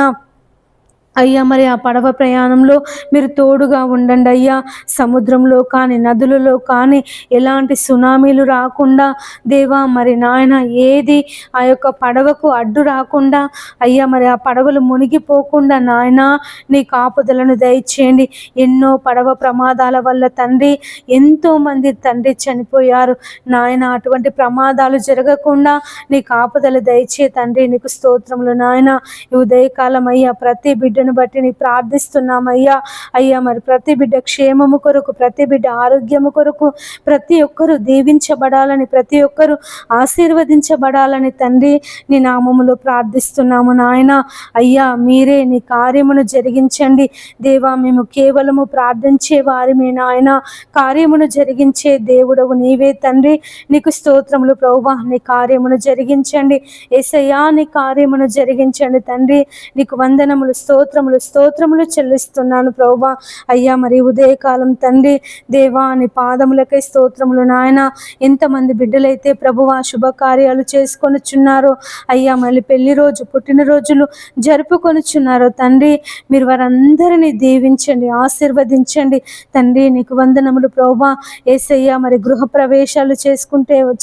అయ్యా మరి ఆ పడవ ప్రయాణంలో మీరు తోడుగా ఉండండి అయ్యా. సముద్రంలో కానీ నదులలో కానీ ఎలాంటి సునామీలు రాకుండా దేవా మరి నాయన ఏది ఆ యొక్క పడవకు అడ్డు రాకుండా అయ్యా మరి ఆ పడవలు మునిగిపోకుండా నాయన నీ కాపుదలను దయచేయండి. ఎన్నో పడవ ప్రమాదాల వల్ల తండ్రి ఎంతోమంది తండ్రి చనిపోయారు నాయన. అటువంటి ప్రమాదాలు జరగకుండా నీ కాపుదల దయచే తండ్రి. నీకు స్తోత్రములు నాయన. ఈ ఉదయకాలం అయ్యా ప్రతి బిడ్డను బట్టి నీ ప్రార్థిస్తున్నామయ్యా. అయ్యా మరి ప్రతి బిడ్డ క్షేమము కొరకు, ప్రతి బిడ్డ ఆరోగ్యము కొరకు, ప్రతి ఒక్కరూ దీవించబడాలని, ప్రతి ఒక్కరూ ఆశీర్వదించబడాలని తండ్రి నీ నామములో ప్రార్థిస్తున్నాము నాయన. అయ్యా మీరే నీ కార్యమును జరిగించండి దేవా. మేము కేవలము ప్రార్థించే వారిమే నాయన. కార్యమును జరిగించే దేవుడవు నీవే తండ్రి. నీకు స్తోత్రములు ప్రభువా. నీ కార్యమును జరిగించండి యేసయ్యా. నీ కార్యమును జరిగించండి తండ్రి. నీకు వందనములు స్తోత్రం స్తోత్రములు స్తోత్రములు చెల్లిస్తున్నాను ప్రభువా. అయ్యా మరి ఉదయకాలం తండ్రి దేవా నీ పాదములకై స్తోత్రములు నాయన. ఎంతమంది బిడ్డలైతే ప్రభువా శుభకార్యాలు చేసుకొనుచున్నారో అయ్యా, మళ్ళీ పెళ్లి రోజు పుట్టినరోజులు జరుపుకొనుచున్నారో తండ్రి, మీరు వారందరినీ దీవించండి, ఆశీర్వదించండి తండ్రి. నీకు వందనములు ప్రభువా. యేసయ్యా మరి గృహ ప్రవేశాలు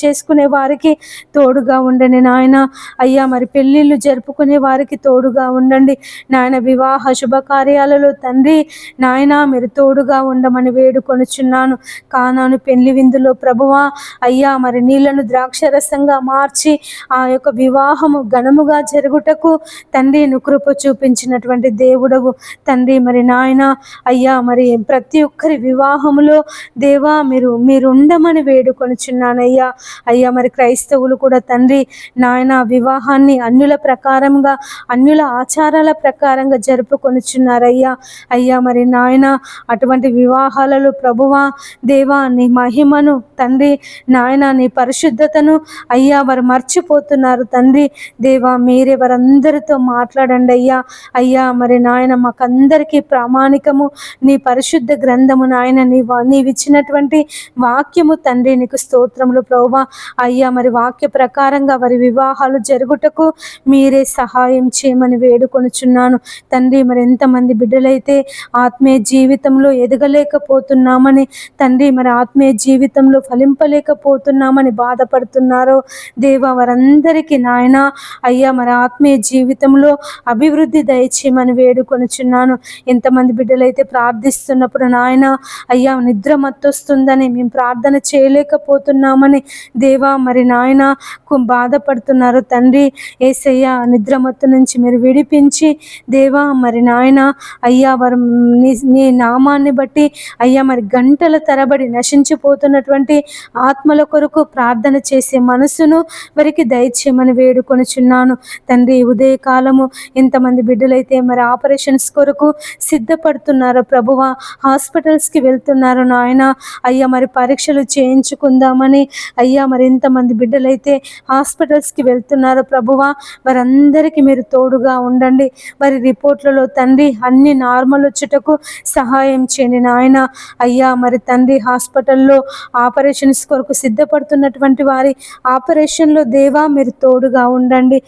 చేసుకునే వారికి తోడుగా ఉండండి నాయన. అయ్యా మరి పెళ్ళిళ్ళు జరుపుకునే వారికి తోడుగా ఉండండి నాయన. వివాహ శుభకార్యాలలో తండ్రి నాయన మీరు తోడుగా ఉండమని వేడుకొనుచున్నాను. కానాను పెళ్లి విందులో ప్రభువా అయ్యా మరి నీళ్లను ద్రాక్షరసంగా మార్చి ఆ యొక్క వివాహము ఘనముగా జరుగుటకు తండ్రి నువ్వు కృప చూపించినటువంటి దేవుడవు తండ్రి. మరి నాయన అయ్యా మరి ప్రతి ఒక్కరి వివాహములో దేవా మీరు ఉండమని వేడుకొనుచున్నానయ్యా. అయ్యా మరి క్రైస్తవులు కూడా తండ్రి నాయన వివాహాన్ని అన్యుల ప్రకారంగా అన్యుల ఆచారాల ప్రకారంగా జరుపుకొనుచున్నారయ్యా. అయ్యా మరి నాయన అటువంటి వివాహాలలో ప్రభువా దేవా నీ మహిమను తండ్రి నాయన నీ పరిశుద్ధతను అయ్యా వారు మర్చిపోతున్నారు తండ్రి. దేవా మీరే వారందరితో మాట్లాడండి అయ్యా. అయ్యా మరి నాయన మాకందరికీ ప్రామాణికము నీ పరిశుద్ధ గ్రంథము నాయన. నీవిచ్చినటువంటి వాక్యము తండ్రి నీకు స్తోత్రములు ప్రభువా. అయ్యా మరి వాక్య ప్రకారంగా వారి వివాహాలు జరుగుటకు మీరే సహాయం చేయమని వేడుకొనుచున్నాను తండ్రి. మరి ఎంతమంది బిడ్డలైతే ఆత్మీయ జీవితంలో ఎదగలేకపోతున్నామని తండ్రి, మరి ఆత్మీయ జీవితంలో ఫలింపలేకపోతున్నామని బాధపడుతున్నారో దేవా వారందరికీ నాయన అయ్యా మరి ఆత్మీయ జీవితంలో అభివృద్ధి దయచేయమని వేడుకొనుచున్నాను. ఎంతమంది బిడ్డలైతే ప్రార్థిస్తున్నప్పుడు నాయన అయ్యా నిద్ర మత్తొస్తుందని మేము ప్రార్థన చేయలేకపోతున్నామని దేవా మరి నాయన బాధపడుతున్నారు తండ్రి. యేసయ్యా నిద్రమత్తు నుంచి మీరు విడిపించి దేవా మరి నాయన అయ్యా వారు నీ నామాన్ని బట్టి అయ్యా మరి గంటల తరబడి నశించిపోతున్నటువంటి ఆత్మల కొరకు ప్రార్థన చేసే మనసును వారికి దయచేయమని వేడుకొనుచున్నాను తండ్రి. ఉదయకాలము ఎంతమంది బిడ్డలైతే మరి ఆపరేషన్స్ కొరకు సిద్ధపడుతున్నారో ప్రభువా, హాస్పిటల్స్కి వెళ్తున్నారు నాయన. అయ్యా మరి పరీక్షలు చేయించుకుందామని అయ్యా మరి ఎంతమంది బిడ్డలైతే హాస్పిటల్స్కి వెళ్తున్నారో ప్రభువా వారందరికీ మీరు తోడుగా ఉండండి. వారి రిపోర్ట్లలో తండ్రి అన్ని నార్మల్ వచ్చుటకు సహాయం చేయండి నాయన. అయ్యా మరి తండ్రి హాస్పిటల్లో ఆపరేషన్స్ కొరకు సిద్ధపడుతున్నటువంటి వారి ఆపరేషన్లో దేవా మీరు తోడుగా ఉండండి.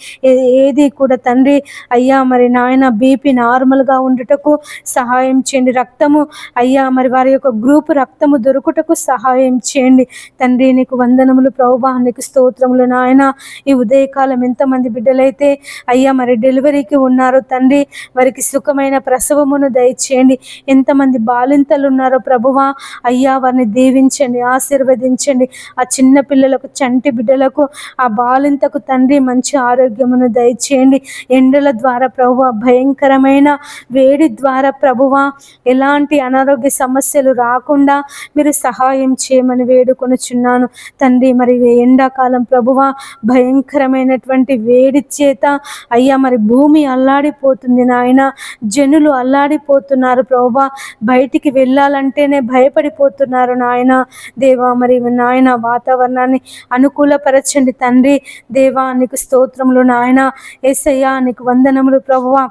ఏది కూడా తండ్రి అయ్యా మరి నాయన బీపీ నార్మల్గా ఉండుటకు సహాయం చేయండి. రక్తము అయ్యా మరి వారి యొక్క గ్రూప్ రక్తము దొరుకుటకు సహాయం చేయండి తండ్రి. నీకు వందనములు ప్రభువా, నీకు స్తోత్రములు నాయన. ఈ ఉదయకాలం ఎంతమంది బిడ్డలైతే అయ్యా మరి డెలివరీకి ఉన్నారో తండ్రి వారికి సుఖమైన ప్రసవమును దయచేయండి. ఎంతమంది బాలింతలు ఉన్నారో ప్రభువా అయ్యా వారిని దీవించండి, ఆశీర్వదించండి. ఆ చిన్న పిల్లలకు చంటి బిడ్డలకు ఆ బాలింతకు తండ్రి మంచి ఆరోగ్యమును దయచేయండి. ఎండల ద్వారా ప్రభువా భయంకరమైన వేడి ద్వారా ప్రభువా ఎలాంటి అనారోగ్య సమస్యలు రాకుండా మీరు సహాయం చేయమని వేడుకొనుచున్నాను తండ్రి. మరి ఎండాకాలం ప్రభువా భయంకరమైనటువంటి వేడి చేత అయ్యా మరి భూమి అల్లాడిపోతుంది నాయన. జనులు అల్లాడిపోతున్నారు ప్రభువా, బయటికి వెళ్ళాలంటేనే భయపడిపోతున్నారు నాయన. దేవా మరి నాయన వాతావరణాన్ని అనుకూలపరచండి తండ్రి. దేవా నీకు స్తోత్రములు నాయన. యేసయ్యా నీకు వందనములు ప్రభువా.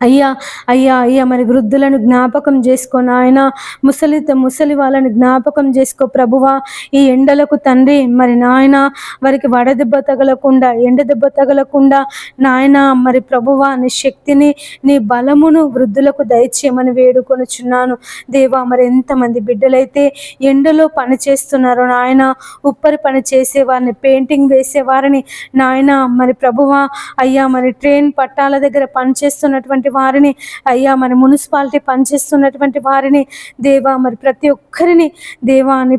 అయ్యా అయ్యా అయ్యా మరి వృద్ధులను జ్ఞాపకం చేసుకో నాయన. ముసలి వాళ్ళని జ్ఞాపకం చేసుకో ప్రభువా. ఈ ఎండలకు తండ్రి మరి నాయన వారికి వడదెబ్బ తగలకుండా ఎండ దెబ్బ తగలకుండా నాయన మరి ప్రభువా నీ శక్తిని నీ బలమును వృద్ధులకు దయచేయమని వేడుకొనుచున్నాను దేవా. మరి ఎంతమంది బిడ్డలైతే ఎండలో పని చేస్తున్నారో నాయన, ఉప్పరి పని చేసేవారిని, పెయింటింగ్ వేసేవారిని నాయన మరి ప్రభువా అయ్యా మరి ట్రైన్ పట్టాల దగ్గర పనిచేస్తున్నటువంటి వారిని అయ్యా మరి మున్సిపాలిటీ పనిచేస్తున్నటువంటి వారిని దేవా మరి ప్రతి ఒక్కరిని దేవాని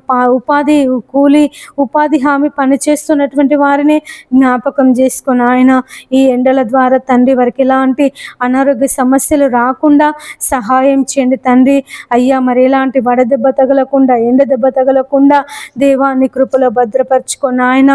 ఉపాధి హామీ పనిచేస్తున్నటువంటి వారిని జ్ఞాపకం చేసుకొని ఆయన ఈ ఎండల ద్వారా తండ్రి వారికి ఎలాంటి అనారోగ్య సమస్యలు రాకుండా సహాయం చేయండి తండ్రి. అయ్యా మరి ఎలాంటి వడదెబ్బ తగలకుండా ఎండ దెబ్బ తగలకుండా దేవా నీ కృపలో భద్రపరచుకో నాయన.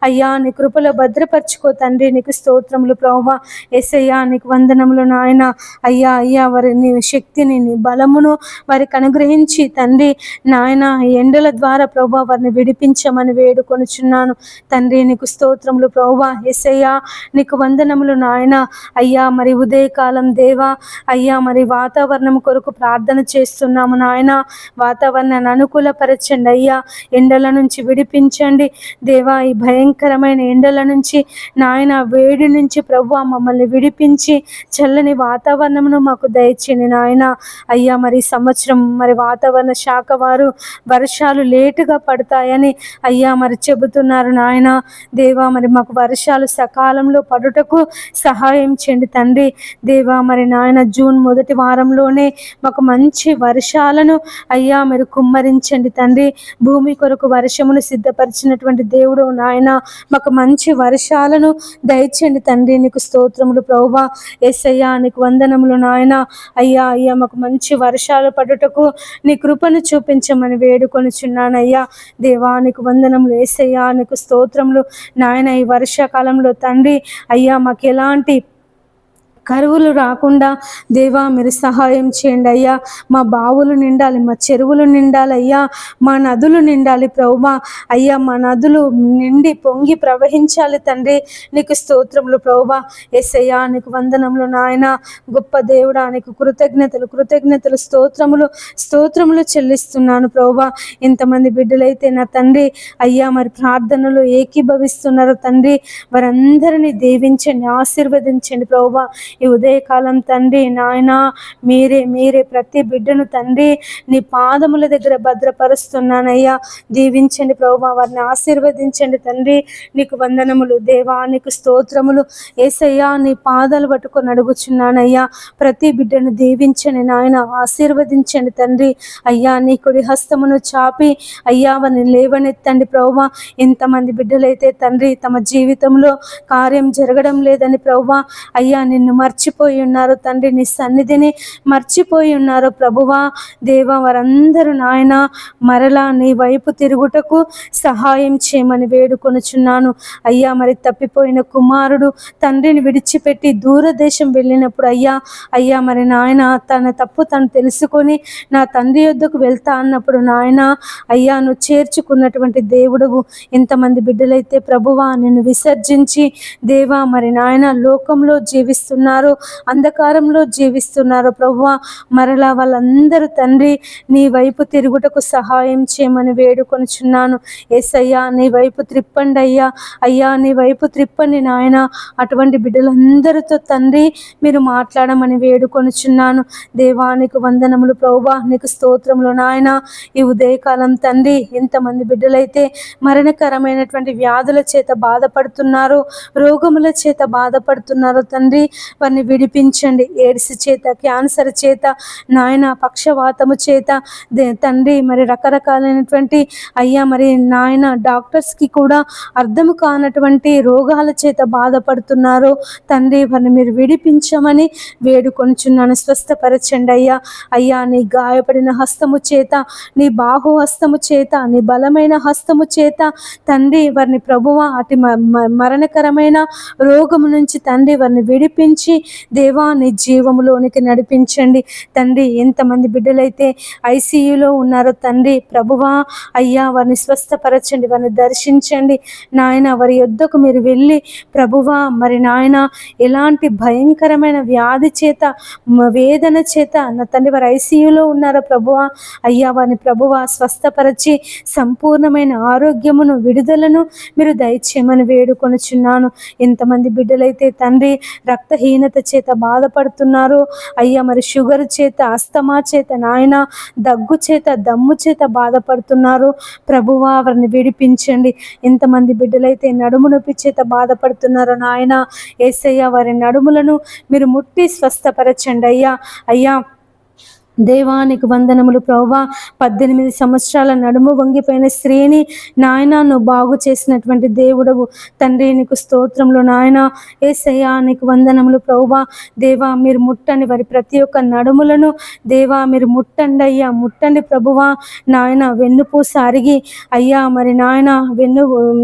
అయ్యా నీ కృపలో భద్రపరచుకో తండ్రి. నీకు స్తోత్రములు ప్రభువా. యేసయ్యా నీకు వందనములు నాయన. అయ్యా అయ్యా వారి నీ శక్తిని, నీ బలమును వారికి అనుగ్రహించి తండ్రి నాయన ఎండల ద్వారా ప్రభా వారిని విడిపించమని వేడుకొనుచున్నాను. తండ్రి నీకు స్తోత్రములు ప్రభువా. యేసయ్యా నీకు వందనములు నాయన. అయ్యా మరి ఉదయకాలం దేవా అయ్యా మరి వాతావరణం కొరకు ప్రార్థన చేస్తున్నాము నాయన. వాతావరణాన్ని అనుకూలపరచండి అయ్యా. ఎండల నుంచి విడిపించండి దేవా. ఈ భయంకరమైన ఎండల నుంచి నాయన, వేడి నుంచి ప్రభువా మమ్మల్ని విడిపించి చల్లని వాతావరణమును మాకు దయచేయండి నాయన. అయ్యా మరి సంవత్సరం మరి వాతావరణ శాఖ వారు వర్షాలు లేటుగా పడతాయని అయ్యా మరి చెబుతున్నారు నాయన. దేవా మరి మాకు వర్షాలు సకాలంలో పడుటకు సహాయం చేయండి తండ్రి. దేవా మరి నాయన జూన్ మొదటి వారంలోనే మాకు మంచి వర్షాలను అయ్యా మరి కుమ్మరించండి తండ్రి. భూమి కొరకు వర్షమును సిద్ధపరిచినటువంటి దేవుడు నాయన, మాకు మంచి వర్షాలను దయచేయండి తండ్రి. నీకు స్తోత్రములు ప్రభువా. యేసయ్యా నీకు వందనములు నాయన. అయ్యా అయ్యా మాకు మంచి వర్షాలు పడుటకు నీ కృపను చూపించమని వేడుకొనుచున్నానయ్యా. దేవా నీకు వందనములు. యేసయ్యా నీకు స్తోత్రములు నాయన. ఈ వర్షాకాలంలో తండ్రి అయ్యా మాకు ఎలాంటి కరువులు రాకుండా దేవా మీరు సహాయం చేయండి అయ్యా. మా బావులు నిండాలి, మా చెరువులు నిండాలి అయ్యా, మా నదులు నిండాలి ప్రభువా. అయ్యా మా నదులు నిండి పొంగి ప్రవహించాలి తండ్రి. నీకు స్తోత్రములు ప్రభువా. యేసయ్యా నీకు వందనములు నాయన. గొప్ప దేవుడా నీకు కృతజ్ఞతలు కృతజ్ఞతలు స్తోత్రములు చెల్లిస్తున్నాను ప్రభువా. ఇంతమంది బిడ్డలైతే నా తండ్రి అయ్యా మరి ప్రార్థనలు ఏకీభవిస్తున్నారు తండ్రి. వారందరినీ దీవించండి, ఆశీర్వదించండి ప్రభువా. ఈ ఉదయకాలం తండ్రి నాయన మీరే ప్రతి బిడ్డను తండ్రి నీ పాదముల దగ్గర భద్రపరుస్తున్నానయ్యా. దీవించండి ప్రభువా. వారిని ఆశీర్వదించండి తండ్రి. నీకు వందనములు దేవా. నీకు స్తోత్రములు యేసయ్యా. నీ పాదాలు పట్టుకొని అడుగుచున్నానయ్యా. ప్రతి బిడ్డను దీవించండి నాయన, ఆశీర్వదించండి తండ్రి. అయ్యా నీ కుడి హస్తమును చాపి అయ్యా వారిని లేవనెత్తండి ప్రభువా. ఇంతమంది బిడ్డలైతే తండ్రి తమ జీవితంలో కార్యం జరగడం లేదని ప్రభువా అయ్యా నిన్ను మర్చిపోయి ఉన్నారు తండ్రి. నీ సన్నిధిని మర్చిపోయి ఉన్నారు ప్రభువా. దేవా వారందరూ నాయన మరలా నీ వైపు తిరుగుటకు సహాయం చేయమని వేడుకొనుచున్నాను అయ్యా. మరి తప్పిపోయిన కుమారుడు తండ్రిని విడిచిపెట్టి దూరదేశం వెళ్ళినప్పుడు అయ్యా మరి నాయన తన తప్పు తను తెలుసుకొని నా తండ్రి యొద్దకు వెళ్తా అన్నప్పుడు నాయన అయ్యా నువ్వు చేర్చుకున్నటువంటి దేవుడువు. ఇంతమంది బిడ్డలైతే ప్రభువా నిన్ను విసర్జించి దేవా మరి నాయన లోకంలో జీవిస్తున్నారు, అంధకారంలో జీవిస్తున్నారు ప్రభువా. మరలా వాళ్ళందరూ తండ్రి నీ వైపు తిరుగుటకు సహాయం చేయమని వేడుకొనుచున్నాను. యేసయ్యా నీ వైపు త్రిప్పండి అయ్యా నీ వైపు త్రిప్పండి నాయన. అటువంటి బిడ్డలందరితో తండ్రి మీరు మాట్లాడమని వేడుకొనుచున్నాను. దేవానికి వందనములు ప్రభువా. నీకు స్తోత్రములు నాయన. ఈ ఉదయకాలం తండ్రి ఎంతమంది బిడ్డలైతే మరణకరమైనటువంటి వ్యాధుల చేత బాధపడుతున్నారో, రోగముల చేత బాధపడుతున్నారో తండ్రి వారిని విడిపించండి. ఎయిడ్స్ చేత, క్యాన్సర్ చేత నాయన, పక్షవాతము చేత తండ్రి మరి రకరకాలైనటువంటి అయ్యా మరి నాయన డాక్టర్స్కి కూడా అర్థము కానటువంటి రోగాల చేత బాధపడుతున్నారు తండ్రి. వారిని మీరు విడిపించమని వేడుకొనుచున్నాను. స్వస్థపరచండి అయ్యా. నీ గాయపడిన హస్తము చేత, నీ బాహు హస్తము చేత, నీ బలమైన హస్తము చేత తండ్రి వారిని ప్రభువా అతి మరణకరమైన రోగము నుంచి తండ్రి వారిని విడిపించి దేవా నీ జీవములోనికి నడిపించండి తండ్రి. ఎంతమంది బిడ్డలైతే ఐసీయూలో ఉన్నారో తండ్రి ప్రభువా అయ్యా వారిని స్వస్థపరచండి, వారిని దర్శించండి నాయన. వారి యొద్దకు మీరు వెళ్ళి ప్రభువా మరి నాయన ఎలాంటి భయంకరమైన వ్యాధి చేత, వేదన చేత నా తండ్రి వారు ఐసీయూలో ఉన్నారో ప్రభువా అయ్యా వారిని ప్రభువా స్వస్థపరచి సంపూర్ణమైన ఆరోగ్యమును, విడుదలను మీరు దయచేయమని వేడుకొనుచున్నాను. ఎంతమంది బిడ్డలైతే తండ్రి రక్తహీనత చేత బాధపడుతున్నారు అయ్యా మరి షుగర్ చేత, అస్తమా చేత నాయన, దగ్గు చేత, దమ్ము చేత బాధపడుతున్నారు ప్రభువా వారిని విడిపించండి. ఎంతమంది బిడ్డలైతే నడుము నొప్పి చేత బాధపడుతున్నారో నాయన యేసయ్య వారి నడుములను మీరు ముట్టి స్వస్థపరచండి అయ్యా. దేవానికి వందనములు ప్రభువా. 18 సంవత్సరాల నడుము వంగిపోయిన స్త్రీని నాయన నువ్వు బాగు చేసినటువంటి దేవుడవు తండ్రి, నీకు స్తోత్రములు నాయన. యేసయ్యా నీకు వందనములు ప్రభువా. దేవా మీరు ముట్టండి వారి ప్రతి ఒక్క నడుములను, దేవా మీరు ముట్టండి అయ్యా, ముట్టండి ప్రభువా. నాయన వెన్నుపూస అరిగి అయ్యా మరి నాయన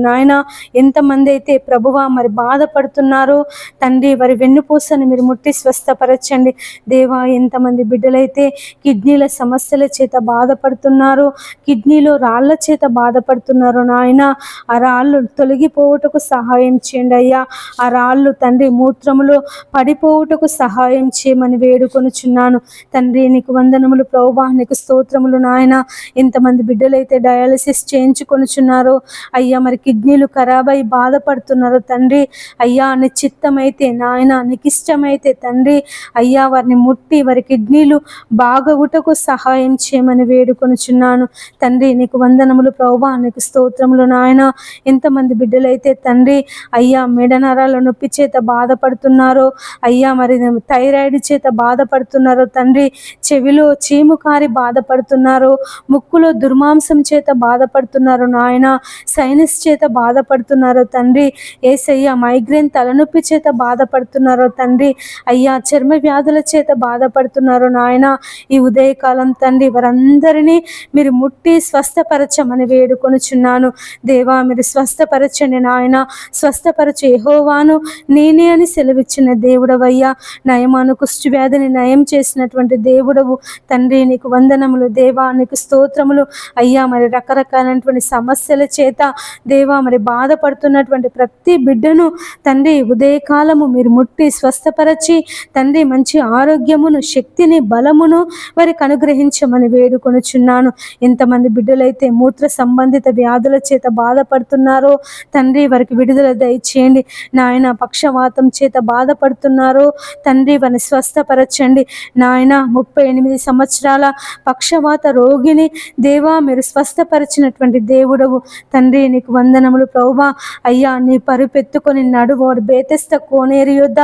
నాయన ఎంతమంది అయితే ప్రభువా మరి బాధపడుతున్నారో తండ్రి, వారి వెన్నుపూసను మీరు ముట్టి స్వస్థపరచండి దేవా. ఎంతమంది బిడ్డలైతే కిడ్నీల సమస్యల చేత బాధపడుతున్నారు, కిడ్నీలో రాళ్ల చేత బాధపడుతున్నారు నాయన, ఆ రాళ్ళు తొలగిపోవుటకు సహాయం చేయండి అయ్యా. ఆ రాళ్ళు తండ్రి మూత్రములో పడిపోవుటకు సహాయం చేయమని వేడుకొనుచున్నాను తండ్రి. నీకు వందనములు ప్రభువా, నీకు స్తోత్రములు నాయన. ఎంతమంది బిడ్డలైతే డయాలసిస్ చేయించుకొనుచున్నారో అయ్యా, మరి కిడ్నీలు ఖరాబై బాధపడుతున్నారు తండ్రి. అయ్యా నీ చిత్తమైతే నాయన, నీకు ఇష్టమైతే తండ్రి అయ్యా వారిని ముట్టి వారి కిడ్నీలు బాగవుటకు సహాయం చేయమని వేడుకొనుచున్నాను తండ్రి. నీకు వందనములు ప్రభువా, నీకు స్తోత్రములు నాయన. ఎంతమంది బిడ్డలైతే తండ్రి అయ్యా మెడ నరాల నొప్పి చేత బాధపడుతున్నారో అయ్యా, మరి థైరాయిడ్ చేత బాధపడుతున్నారో తండ్రి, చెవిలో చీము కారి బాధపడుతున్నారో, ముక్కులో దుర్మాంసం చేత బాధపడుతున్నారు నాయన, సైనస్ చేత బాధపడుతున్నారో తండ్రి, యేసయ్యా మైగ్రేన్ తలనొప్పి చేత బాధపడుతున్నారో తండ్రి, అయ్యా చర్మ వ్యాధుల చేత బాధపడుతున్నారు నాయన. ఈ ఉదయకాలం తండ్రి వారందరినీ మీరు ముట్టి స్వస్థపరచమని వేడుకొనుచున్నాను దేవా. మీరు స్వస్థపరచండి నాయన, స్వస్థపరచు యెహోవాను నేనే అని సెలవిచ్చిన దేవుడవయ్యా. నయమాను కుష్టి వ్యాధిని నయం చేసినటువంటి దేవుడవు తండ్రి, నీకు వందనములు దేవా, నీకు స్తోత్రములు అయ్యా. మరి రకరకాలైనటువంటి సమస్యల చేత దేవా మరి బాధపడుతున్నటువంటి ప్రతి బిడ్డను తండ్రి ఉదయకాలము మీరు ముట్టి స్వస్థపరచి తండ్రి మంచి ఆరోగ్యమును, శక్తిని, బలమును వారికి అనుగ్రహించమని వేడుకొనుచున్నాను. ఎంతమంది బిడ్డలైతే మూత్ర సంబంధిత వ్యాధుల చేత బాధపడుతున్నారో తండ్రి వారికి విడుదల దయచేయండి నాయన. పక్షవాతం చేత బాధపడుతున్నారో తండ్రి వారిని స్వస్థపరచండి నాయన. 38 సంవత్సరాల పక్షవాత రోగిని దేవా మీరు స్వస్థపరిచినటువంటి దేవుడవు తండ్రి, నీకు వందనములు ప్రభువా. అయ్యా నీ పరుపెత్తుకొని నడువోడు బేతెస్త కోనేరు యొద్ద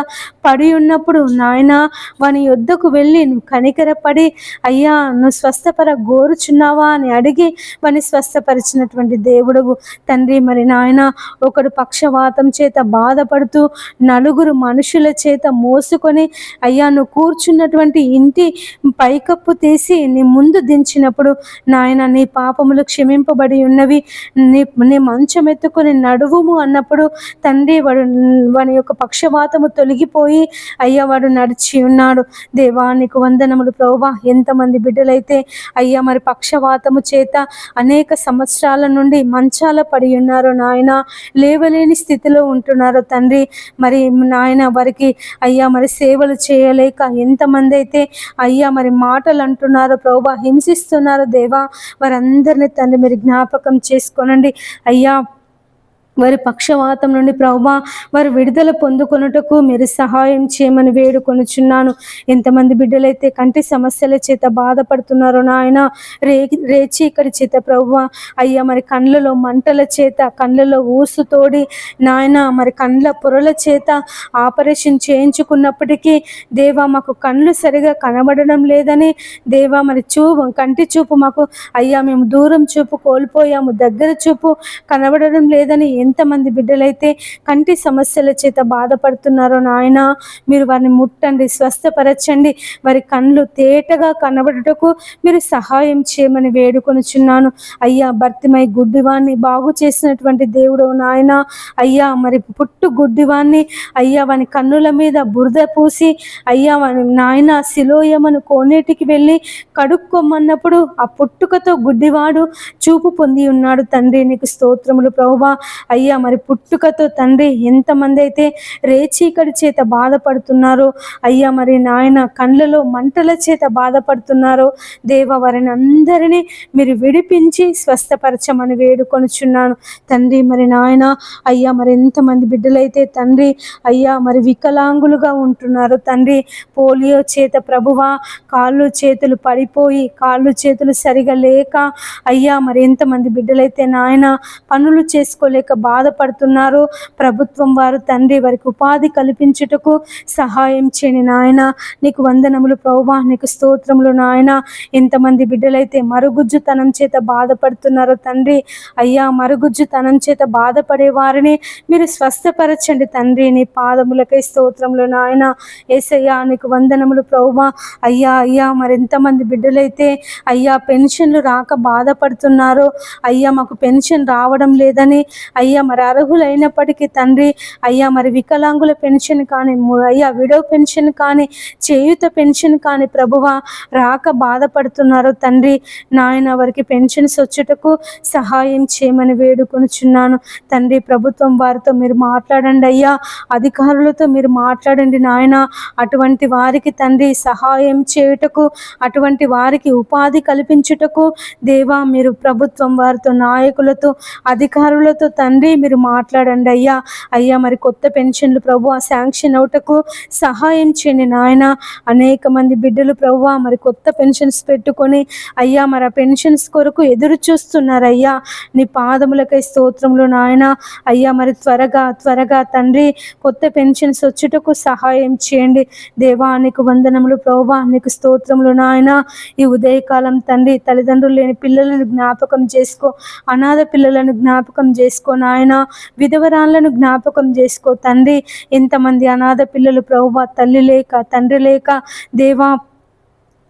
పడి ఉన్నప్పుడు నాయన వాని యొద్దకు వెళ్ళి నువ్వు కనికరపడి అయ్యా నువ్వు స్వస్థపర గోరుచున్నావా అని అడిగి వాని స్వస్థపరిచినటువంటి దేవుడవు తండ్రి. మరి నాయన ఒకడు పక్షవాతం చేత బాధపడుతూ నలుగురు మనుషుల చేత మోసుకొని అయ్యా నువ్వు కూర్చున్నటువంటి ఇంటి పైకప్పు తీసి నీ ముందు దించినప్పుడు నాయన నీ పాపములు క్షమింపబడి ఉన్నవి, నీ మంచం ఎత్తుకొని నడువుము అన్నప్పుడు తండ్రి వాడి యొక్క పక్షవాతము తొలగిపోయి అయ్యా వాడు నడిచి ఉన్నాడు దేవా. నీకు వందనములు ప్రభువా. ఎంతమంది బిడ్డలైతే అయ్యా మరి పక్షవాతము చేత అనేక సంవత్సరాల నుండి మంచాల పడి ఉన్నారో నాయన, లేవలేని స్థితిలో ఉంటున్నారో తండ్రి. మరి నాయన వారికి అయ్యా మరి సేవలు చేయలేక ఎంతమంది అయితే అయ్యా మరి మాటలు అంటున్నారో ప్రభువా, హింసిస్తున్నారో దేవా, వారందరినీ తండ్రి మీరు జ్ఞాపకం చేసుకోనండి అయ్యా. వారి పక్షవాతం నుండి ప్రభువా వారు విడుదల పొందుకొనుటకు మీరు సహాయం చేయమని వేడుకొనుచున్నాను. ఎంతమంది బిడ్డలైతే కంటి సమస్యల చేత బాధపడుతున్నారో నాయన, రేచీకటి చేత ప్రభువా అయ్యా మరి కండ్లలో మంటల చేత, కండ్లలో ఊసు తోడి నాయన మరి కండ్ల పొరల చేత ఆపరేషన్ చేయించుకున్నప్పటికీ దేవా మాకు కండ్లు సరిగా కనబడడం లేదని దేవా, మరి కంటి చూపు మాకు అయ్యా మేము దూరం చూపు కోల్పోయాము, దగ్గర చూపు కనబడడం లేదని ఎంతమంది బిడ్డలైతే కంటి సమస్యల చేత బాధపడుతున్నారో నాయన, మీరు వారిని ముట్టండి, స్వస్థపరచండి, వారి కళ్ళు తేటగా కనబడుటకు మీరు సహాయం చేయమని వేడుకొనుచున్నాను అయ్యా. భర్తిమై గుడ్డివాన్ని బాగు చేసినటువంటి దేవుడు నాయన అయ్యా, మరి పుట్టు గుడ్డివాన్ని అయ్యా వాని కన్నుల మీద బురద పూసి అయ్యా వాని నాయన సిలోయమను కోనేటికి వెళ్ళి కడుక్కోమన్నప్పుడు ఆ పుట్టుకతో గుడ్డివాడు చూపు పొంది ఉన్నాడు తండ్రి. నీకు స్తోత్రములు ప్రభువా అయ్యా. మరి పుట్టుకతో తండ్రి ఎంతమంది అయితే రేచీకటి చేత బాధపడుతున్నారో అయ్యా, మరి నాయన కండ్లలో మంటల చేత బాధపడుతున్నారో దేవ, వారిని అందరినీ మీరు విడిపించి స్వస్థపరచమని వేడుకొనుచున్నాను తండ్రి. మరి నాయన అయ్యా మరి ఎంతమంది బిడ్డలైతే తండ్రి అయ్యా మరి వికలాంగులుగా ఉంటున్నారు తండ్రి, పోలియో చేత ప్రభువా కాళ్ళు చేతులు పడిపోయి కాళ్ళు చేతులు సరిగా లేక అయ్యా మరి ఎంతమంది బిడ్డలైతే నాయన పనులు చేసుకోలేక బాధపడుతున్నారో ప్రభుత్వం వారు తండ్రి వారికి ఉపాధి కల్పించుటకు సహాయం చేయండి నాయన. నీకు వందనములు ప్రభువా, నీకు స్తోత్రములు నాయన. ఎంతమంది బిడ్డలైతే మరుగుజ్జుతనం చేత బాధపడుతున్నారో తండ్రి, అయ్యా మరుగుజ్జుతనం చేత బాధపడే వారిని మీరు స్వస్థపరచండి తండ్రి. నీ పాదములకై స్తోత్రములు నాయన. యేసయ్యా నీకు వందనములు ప్రభువా. అయ్యా అయ్యా మరెంతమంది బిడ్డలైతే అయ్యా పెన్షన్లు రాక బాధపడుతున్నారో, అయ్యా మాకు పెన్షన్ రావడం లేదని, అయ్యా మరి అర్హులైనప్పటికీ తండ్రి అయ్యా మరి వికలాంగుల పెన్షన్ కానీ, అయ్యా విడో పెన్షన్ కానీ, చేయుత పెన్షన్ కానీ ప్రభువా రాక బాధపడుతున్నారో తండ్రి నాయన, వారికి పెన్షన్స్ వచ్చుటకు సహాయం చేయమని వేడుకొనుచున్నాను తండ్రి. ప్రభుత్వం వారితో మీరు మాట్లాడండి అయ్యా, అధికారులతో మీరు మాట్లాడండి నాయన. అటువంటి వారికి తండ్రి సహాయం చేయుటకు, అటువంటి వారికి ఉపాధి కల్పించుటకు దేవా మీరు ప్రభుత్వం వారితో, నాయకులతో, అధికారులతో తండ్రి మీరు మాట్లాడండి అయ్యా. అయ్యా మరి కొత్త పెన్షన్లు ప్రభువా శాంక్షన్ అవుటకు సహాయం చేయండి నాయన. అనేక మంది బిడ్డలు ప్రభువా మరి కొత్త పెన్షన్స్ పెట్టుకొని అయ్యా మరి ఆ పెన్షన్స్ కొరకు ఎదురు చూస్తున్నారయ్యా. నీ పాదములకై స్తోత్రములు నాయన. అయ్యా మరి త్వరగా త్వరగా తండ్రి కొత్త పెన్షన్స్ వచ్చుటకు సహాయం చేయండి దేవా. నీకు వందనములు ప్రభువా, నీకు స్తోత్రములు నాయన. ఈ ఉదయకాలం తండ్రి తల్లిదండ్రులు లేని పిల్లలను జ్ఞాపకం చేసుకో, అనాథ పిల్లలను జ్ఞాపకం చేసుకో నాయన, విధవరాళ్లను జ్ఞాపకం చేసుకో తండ్రి. ఎంతమంది అనాథ పిల్లలు ప్రభువా తల్లి లేక తండ్రి లేక దేవా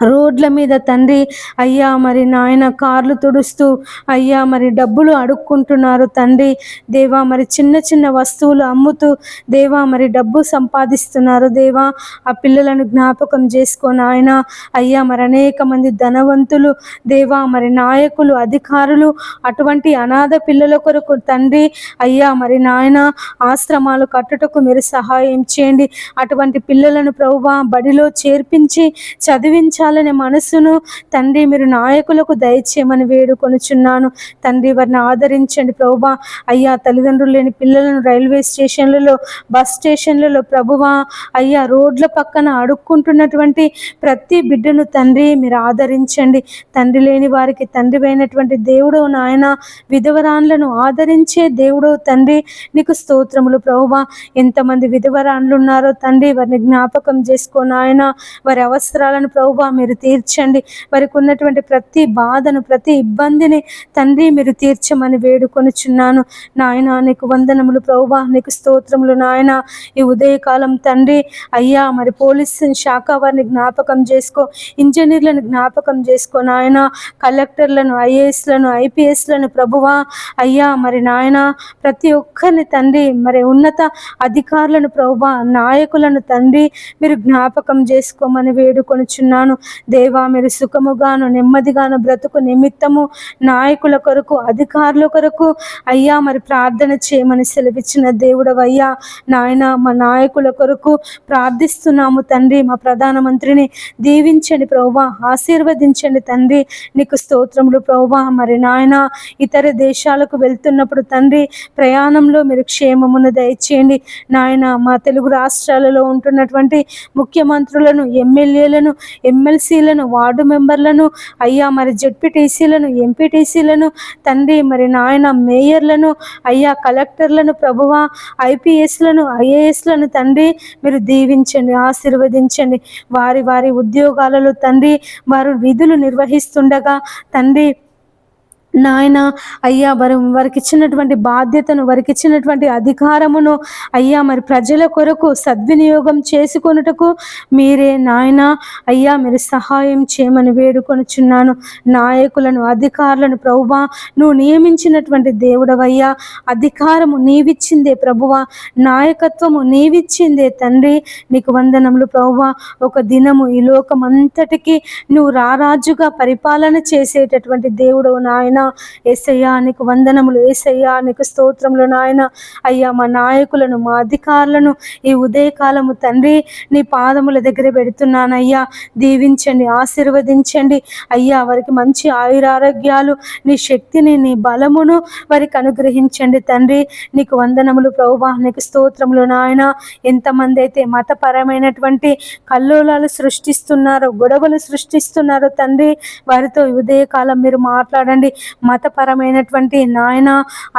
రోడ్ల మీద తండ్రి అయ్యా మరి నాయన కార్లు తుడుస్తూ అయ్యా మరి డబ్బులు అడుక్కుంటున్నారు తండ్రి దేవా. మరి చిన్న చిన్న వస్తువులు అమ్ముతూ దేవా మరి డబ్బు సంపాదిస్తున్నారు దేవా. ఆ పిల్లలను జ్ఞాపకం చేసుకో నాయన. అయ్యా మరి అనేక మంది ధనవంతులు దేవా మరి నాయకులు, అధికారులు అటువంటి అనాథ పిల్లల కొరకు తండ్రి అయ్యా మరి నాయన ఆశ్రమాలు కట్టుటకు మీరు సహాయం చేయండి. అటువంటి పిల్లలను ప్రభువా బడిలో చేర్పించి చదివించాలనే మనసును తండ్రి మీరు నాయకులకు దయచేయమని వేడుకొనుచున్నాను తండ్రి. వారిని ఆదరించండి ప్రభువా. అయ్యా తల్లిదండ్రులు లేని పిల్లలను రైల్వే స్టేషన్లలో, బస్ స్టేషన్లలో ప్రభువా అయ్యా రోడ్ల పక్కన అడుక్కుంటున్నటువంటి ప్రతి బిడ్డను తండ్రి మీరు ఆదరించండి. తండ్రి లేని వారికి తండ్రి అయినటువంటి దేవుడు నాయన, విధవరాన్లను ఆదరించే దేవుడు తండ్రి. నీకు స్తోత్రములు ప్రభువా. ఎంతమంది విధవరాన్లు ఉన్నారో తండ్రి వారిని జ్ఞాపకం చేసుకో నాయన. వారి అవసరాలను ప్రభువా మీరు తీర్చండి. వారికి ఉన్నటువంటి ప్రతి బాధను, ప్రతి ఇబ్బందిని తండ్రి మీరు తీర్చమని వేడుకొనుచున్నాను నాయన. నీకు వందనములు ప్రభువా, నీకు స్తోత్రములు నాయన. ఈ ఉదయకాలం తండ్రి అయ్యా మరి పోలీస్ శాఖ వారిని జ్ఞాపకం చేసుకో, ఇంజనీర్లను జ్ఞాపకం చేసుకో నాయన, కలెక్టర్లను, ఐఏఎస్లను, ఐపీఎస్లను ప్రభువా అయ్యా మరి నాయన ప్రతి ఒక్కరిని తండ్రి మరి ఉన్నత అధికారులను ప్రభువా, నాయకులను తండ్రి మీరు జ్ఞాపకం చేసుకోమని వేడుకొనుచున్నాను దేవా. మీరు సుఖముగాను నెమ్మదిగాను బ్రతుకు నిమిత్తము నాయకుల కొరకు, అధికారుల కొరకు అయ్యా మరి ప్రార్థన చేయమని సెలవిచ్చిన దేవుడవయ్యా నాయన. మా నాయకుల కొరకు ప్రార్థిస్తున్నాము తండ్రి. మా ప్రధానమంత్రిని దీవించండి ప్రభువా, ఆశీర్వదించండి తండ్రి. నీకు స్తోత్రములు ప్రభువా. మరి నాయన ఇతర దేశాలకు వెళ్తున్నప్పుడు తండ్రి ప్రయాణంలో మీరు క్షేమమును దయచేయండి నాయన. మా తెలుగు రాష్ట్రాలలో ఉంటున్నటువంటి ముఖ్యమంత్రులను, ఎమ్మెల్యేలను, ఎమ్మెల్సీలను, వార్డు మెంబర్లను అయ్యా మరి జెడ్పీటీసీలను, ఎంపీటీసీలను తండ్రి మరి నాయన మేయర్లను అయ్యా కలెక్టర్లను ప్రభువా, ఐపీఎస్లను, ఐఏఎస్లను తండ్రి మీరు దీవించండి, ఆశీర్వదించండి. వారి వారి ఉద్యోగాలలో తండ్రి వారు విధులు నిర్వహిస్తుండగా తండ్రి నాయన అయ్యా వారికి ఇచ్చినటువంటి బాధ్యతను, వారికి ఇచ్చినటువంటి అధికారమును అయ్యా మరి ప్రజల కొరకు సద్వినియోగం చేసుకొనుటకు మీరే నాయన అయ్యా మీరు సహాయం చేయమని వేడుకొనుచున్నాను. నాయకులను, అధికారులను ప్రభువా నువ్వు నియమించినటువంటి దేవుడవయ్యా. అధికారము నీవిచ్చిందే ప్రభువా, నాయకత్వము నీవిచ్చిందే తండ్రి. నీకు వందనములు ప్రభువా. ఒక దినము ఈ లోకం అంతటికి నువ్వు రారాజుగా పరిపాలన చేసేటటువంటి దేవుడవు నాయన. యేసయ్యా నీకు వందనములు, యేసయ్యా నీకు స్తోత్రములు నాయన. అయ్యా మా నాయకులను, మా అధికారులను ఈ ఉదయకాలము తండ్రి నీ పాదముల దగ్గర పెడుతున్నానయ్యా. దీవించండి, ఆశీర్వదించండి అయ్యా. వారికి మంచి ఆయురారోగ్యాలు, నీ శక్తిని, నీ బలమును వారికి అనుగ్రహించండి తండ్రి. నీకు వందనములు ప్రభువా, నీకు స్తోత్రములు నాయన. ఎంతమంది అయితే మతపరమైనటువంటి కల్లోలాలు సృష్టిస్తున్నారో, గొడవలు సృష్టిస్తున్నారో తండ్రి వారితో ఉదయకాలం మీరు మాట్లాడండి. మతపరమైనటువంటి నాయన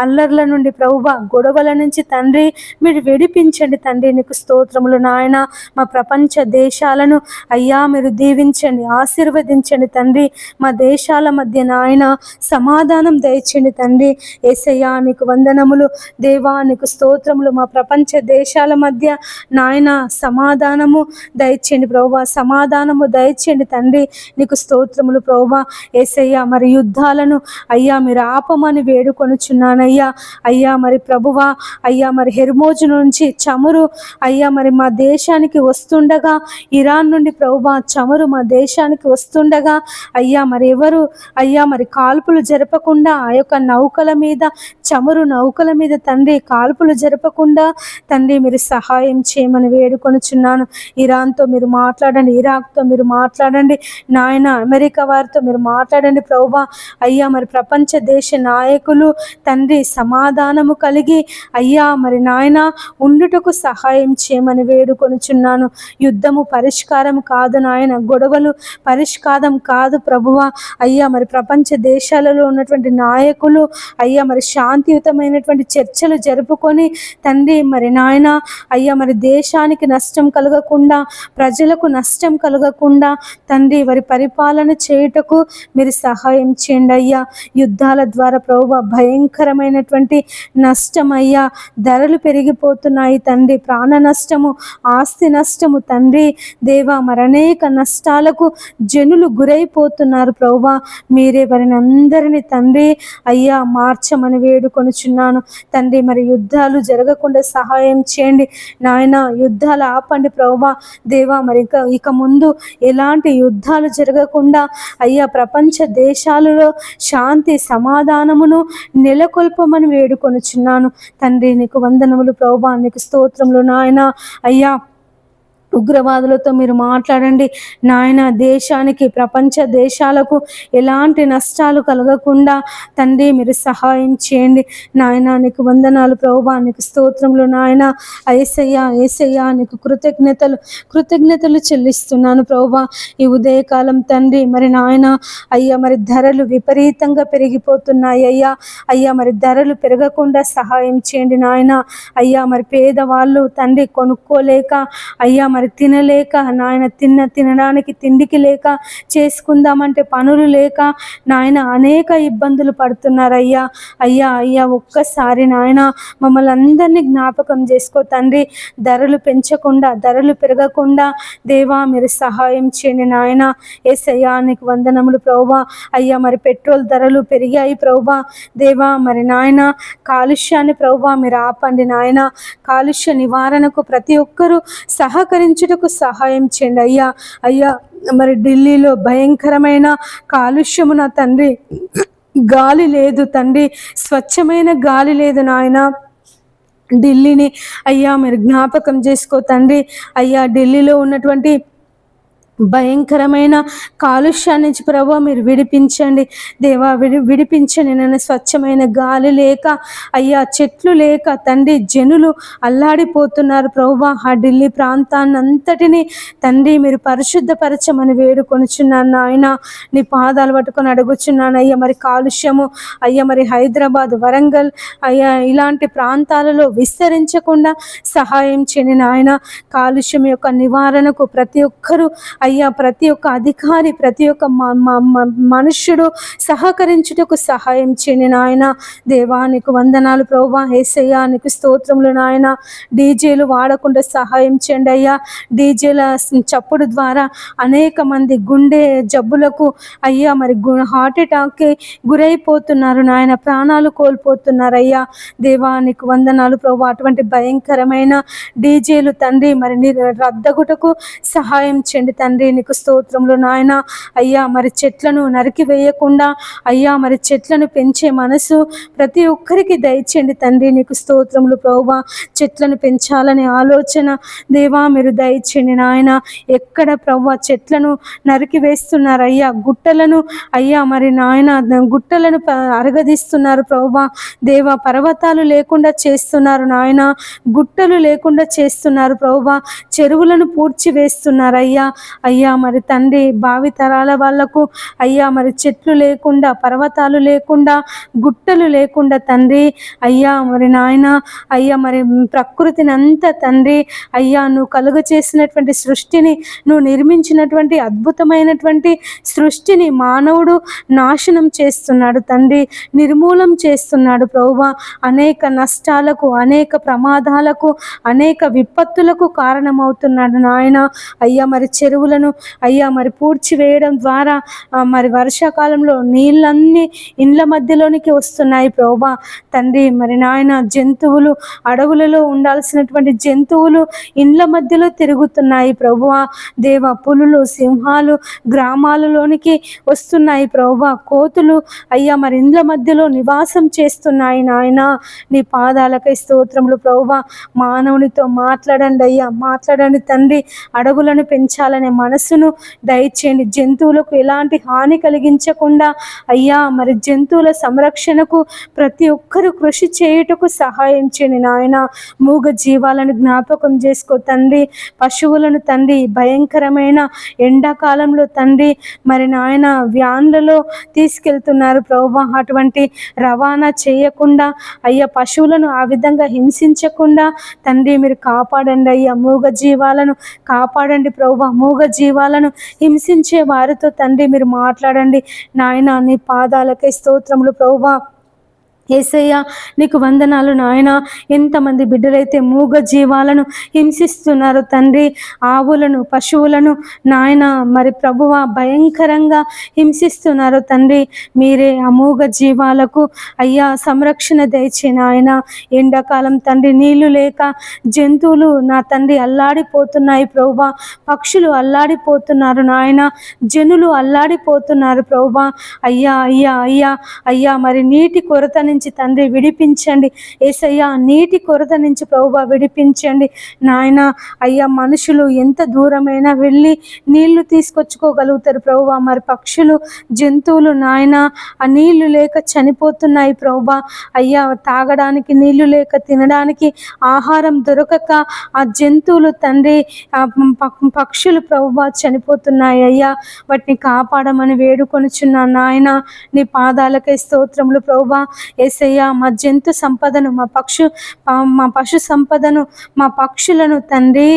అల్లర్ల నుండి ప్రభువా, గొడవల నుంచి తండ్రి మీరు విడిపించండి తండ్రి. నీకు స్తోత్రములు నాయన. మా ప్రపంచ దేశాలను అయ్యా మీరు దీవించండి, ఆశీర్వదించండి తండ్రి. మా దేశాల మధ్య నాయన సమాధానం దయచండి తండ్రి. యేసయ్యా నీకు వందనములు దేవా, నీకు స్తోత్రములు. మా ప్రపంచ దేశాల మధ్య నాయన సమాధానము దయచేయండి ప్రభువా, సమాధానము దయచేయండి తండ్రి. నీకు స్తోత్రములు ప్రభువా. యేసయ్యా మరి యుద్ధాలను అయ్యా మీరు ఆపమని వేడుకొనుచున్నానయ్యా. అయ్యా మరి ప్రభువా, అయ్యా మరి హెర్మోజు నుంచి చమురు అయ్యా మరి మా దేశానికి వస్తుండగా, ఇరాన్ నుండి ప్రభువా చమురు మా దేశానికి వస్తుండగా అయ్యా మరి ఎవరు అయ్యా మరి కాల్పులు జరపకుండా ఆ యొక్క నౌకల మీద, చమురు నౌకల మీద తండ్రి కాల్పులు జరపకుండా తండ్రి మీరు సహాయం చేయమని వేడుకొనుచున్నాను. ఇరాన్తో మీరు మాట్లాడండి, ఇరాక్తో మీరు మాట్లాడండి నాయన, అమెరికా వారితో మీరు మాట్లాడండి ప్రభువా. అయ్యా మరి ప్రపంచ దేశ నాయకులు తండ్రి సమాధానము కలిగి అయ్యా మరి నాయన ఉండుటకు సహాయం చేయమని వేడుకొనుచున్నాను. యుద్ధము పరిష్కారం కాదు నాయన, గొడవలు పరిష్కారం కాదు ప్రభువా. అయ్యా మరి ప్రపంచ దేశాలలో ఉన్నటువంటి నాయకులు అయ్యా మరి శాంతియుతమైనటువంటి చర్చలు జరుపుకొని తండ్రి మరి నాయన అయ్యా మరి దేశానికి నష్టం కలగకుండా, ప్రజలకు నష్టం కలగకుండా తండ్రి వారి పరిపాలన చేయుటకు మీరు సహాయం చేయండి అయ్యా. యుద్ధాల ద్వారా ప్రభువా భయంకరమైనటువంటి నష్టం అయ్యా, ధరలు పెరిగిపోతున్నాయి తండ్రి, ప్రాణ నష్టము, ఆస్తి నష్టము తండ్రి దేవా మరి అనేక నష్టాలకు జనులు గురైపోతున్నారు ప్రభువా. మీరే వారిని అందరినీ తండ్రి అయ్యా మార్చమని వేడుకొనుచున్నాను తండ్రి. మరి యుద్ధాలు జరగకుండా సహాయం చేయండి నాయన, యుద్ధాలు ఆపండి ప్రభువా దేవా. మరి ఇక ముందు ఎలాంటి యుద్ధాలు జరగకుండా అయ్యా ప్రపంచ దేశాలలో శాంతి సమాధానమును నెలకొల్పమని వేడుకొనుచున్నాను తండ్రి. నీకు వందనములు ప్రభువా, నీకు స్తోత్రములు నాయన. అయ్యా ఉగ్రవాదులతో మీరు మాట్లాడండి నాయన. దేశానికి, ప్రపంచ దేశాలకు ఎలాంటి నష్టాలు కలగకుండా తండ్రి మీరు సహాయం చేయండి నాయన. నీకు వందనాలు ప్రభువా, నీకు స్తోత్రములు నాయన. యేసయ్యా, యేసయ్యా నీకు కృతజ్ఞతలు చెల్లిస్తున్నాను ప్రభువా. ఈ ఉదయకాలం తండ్రి మరి నాయన అయ్యా మరి ధరలు విపరీతంగా పెరిగిపోతున్నాయి అయ్యా. అయ్యా మరి ధరలు పెరగకుండా సహాయం చేయండి నాయన. అయ్యా మరి పేదవాళ్ళు తండ్రి కొనుక్కోలేక అయ్యా మరి తినలేక నాయన, తినడానికి తిండికి లేక, చేసుకుందామంటే పనులు లేక నాయన అనేక ఇబ్బందులు పడుతున్నారయ్యా. అయ్యా అయ్యా ఒక్కసారి నాయన మమ్మల్ని అందరినీ జ్ఞాపకం చేసుకో తండ్రి. ధరలు పెంచకుండా, ధరలు పెరగకుండా దేవా మీరు సహాయం చేయండి నాయన. యేసయ్యా నీకు వందనములు ప్రభువా. అయ్యా మరి పెట్రోల్ ధరలు పెరిగాయి ప్రభువా దేవా. మరి నాయన కాలుష్యాన్ని ప్రభువా మీరు ఆపండి నాయన. కాలుష్య నివారణకు ప్రతి ఒక్కరూ సహకరించుటకు సహాయం చేయండి అయ్యా. అయ్యా మరి ఢిల్లీలో భయంకరమైన కాలుష్యము నా తండ్రి, గాలి లేదు తండ్రి, స్వచ్ఛమైన గాలి లేదు నాయన. ఢిల్లీని అయ్యా మీరు జ్ఞాపకం చేసుకో తండ్రి. అయ్యా ఢిల్లీలో ఉన్నటువంటి భయంకరమైన కాలుష్యాన్ని నుంచి ప్రభువా మీరు విడిపించండి దేవా, విడిపించండి నన్ను. స్వచ్ఛమైన గాలి లేక అయ్యా, చెట్లు లేక తండ్రి జనులు అల్లాడిపోతున్నారు ప్రభువా. ఆ ఢిల్లీ ప్రాంతాన్ని అంతటిని తండ్రి మీరు పరిశుద్ధపరచమని వేడుకొనుచున్నాను నాయన. నీ పాదాలు పట్టుకొని అడుగుచున్నాను అయ్యా. మరి కాలుష్యము అయ్యా మరి హైదరాబాద్, వరంగల్ అయ్యా ఇలాంటి ప్రాంతాలలో విస్తరించకుండా సహాయం చేయని నాయన. కాలుష్యం యొక్క నివారణకు ప్రతి ఒక్కరూ అయ్యా, ప్రతి ఒక్క అధికారి, ప్రతి ఒక్క మనుష్యుడు సహకరించుటకు సహాయం చేయని నాయన. దేవా నీకు వందనాలు ప్రభువా. యేసయ్యా నీకు స్తోత్రములు నాయన. డీజేలు వాడకుండా సహాయం చేయండి అయ్యా. డీజేల చప్పుడు ద్వారా అనేక మంది గుండె జబ్బులకు అయ్యా మరి హార్ట్ అటాక్కి గురైపోతున్నారు నాయన, ప్రాణాలు కోల్పోతున్నారు అయ్యా. దేవా నీకు వందనాలు ప్రభువా. అటువంటి భయంకరమైన డీజేలు తండ్రి మరి రద్దగుటకు సహాయం చేయండి తండ్రి. నీకు స్తోత్రములు నాయన. అయ్యా మరి చెట్లను నరికి వేయకుండా అయ్యా మరి చెట్లను పెంచే మనసు ప్రతి ఒక్కరికి దయచేయండి తండ్రి. నీకు స్తోత్రములు ప్రభువా. చెట్లను పెంచాలనే ఆలోచన దేవా మీరు దయచేయండి నాయన. ఎక్కడ ప్రభువా చెట్లను నరికి వేస్తున్నారు అయ్యా, గుట్టలను అయ్యా మరి నాయన గుట్టలను అరగదీస్తున్నారు ప్రభువా దేవా. పర్వతాలు లేకుండా చేస్తున్నారు నాయన, గుట్టలు లేకుండా చేస్తున్నారు ప్రభువా. చెరువులను పూడ్చి వేస్తున్నారు అయ్యా. అయ్యా మరి తండ్రి భావితరాల వాళ్లకు అయ్యా మరి చెట్లు లేకుండా, పర్వతాలు లేకుండా, గుట్టలు లేకుండా తండ్రి అయ్యా మరి నాయన అయ్యా మరి ప్రకృతిని అంతా తండ్రి అయ్యా నువ్వు కలుగ చేసినటువంటి సృష్టిని, నువ్వు నిర్మించినటువంటి అద్భుతమైనటువంటి సృష్టిని మానవుడు నాశనం చేస్తున్నాడు తండ్రి, నిర్మూలం చేస్తున్నాడు ప్రభువా. అనేక నష్టాలకు, అనేక ప్రమాదాలకు, అనేక విపత్తులకు కారణమవుతున్నాడు నాయన. అయ్యా మరి చెరువులను అయ్యా మరి పూడ్చివేయడం ద్వారా మరి వర్షాకాలంలో నీళ్ళన్నీ ఇండ్ల మధ్యలోనికి వస్తున్నాయి ప్రభువా. తండ్రి మరి నాయన జంతువులు, అడవులలో ఉండాల్సినటువంటి జంతువులు ఇండ్ల మధ్యలో తిరుగుతున్నాయి ప్రభువా. దేవ పులులు, సింహాలు గ్రామాలలోనికి వస్తున్నాయి ప్రభువా. కోతులు అయ్యా మరి ఇండ్ల మధ్యలో నివాసం చేస్తున్నాయి నాయన. నీ పాదాలకై స్తోత్రములు ప్రభువా. మానవునితో మాట్లాడండి అయ్యా, మాట్లాడండి తండ్రి. అడవులను పెంచాలనే మనసును దయచేయండి. జంతువులకు ఎలాంటి హాని కలిగించకుండా అయ్యా మరి జంతువుల సంరక్షణకు ప్రతి ఒక్కరూ కృషి చేయుటకు సహాయం చేయండి నాయన. మూగ జీవాలను జ్ఞాపకం చేసుకో తండ్రి. పశువులను తండ్రి భయంకరమైన ఎండాకాలంలో తండ్రి మరి నాయన వ్యాన్లలో తీసుకెళ్తున్నారు ప్రభువా. అటువంటి రవాణా చేయకుండా అయ్యా పశువులను ఆ విధంగా హింసించకుండా తండ్రి మీరు కాపాడండి అయ్యా. మూగ జీవాలను కాపాడండి ప్రభువా. మూగ జీవాలను హింసించే వారితో తండ్రి మీరు మాట్లాడండి నాయన. నీ పాదాలకే స్తోత్రములు ప్రభువా. యేసయ్య నీకు వందనాలు నాయన. ఎంతమంది బిడ్డలైతే మూగ జీవాలను హింసిస్తున్నారు తండ్రి, ఆవులను, పశువులను నాయన మరి ప్రభువా భయంకరంగా హింసిస్తున్నారు తండ్రి. మీరే ఆ మూగ జీవాలకు అయ్యా సంరక్షణ దయచే నాయన. ఎండాకాలం తండ్రి నీళ్లు లేక జంతువులు నా తండ్రి అల్లాడిపోతున్నాయి ప్రభువా. పక్షులు అల్లాడిపోతున్నారు నాయన. జనులు అల్లాడిపోతున్నారు ప్రభువా. అయ్యా అయ్యా అయ్యా అయ్యా మరి నీటి కొరత నుంచి తండ్రి విడిపించండి యేసయ్యా. నీటి కొరత నుంచి ప్రభువా విడిపించండి నాయన. అయ్యా మనుషులు ఎంత దూరమైనా వెళ్ళి నీళ్లు తీసుకొచ్చుకోగలుగుతారు ప్రభువా. మరి పక్షులు, జంతువులు నాయన ఆ నీళ్లు లేక చనిపోతున్నాయి ప్రభువా. అయ్యా తాగడానికి నీళ్లు లేక, తినడానికి ఆహారం దొరకక ఆ జంతువులు తండ్రి ఆ పక్షులు ప్రభువా చనిపోతున్నాయి అయ్యా. వాటిని కాపాడమని వేడుకొనుచున్నాను నాయన. నీ పాదాలకై స్తోత్రములు ప్రభువా. యేసయ్యా మా జంతు సంపదను, మా పశు సంపదను, మా పక్షులను తండ్రి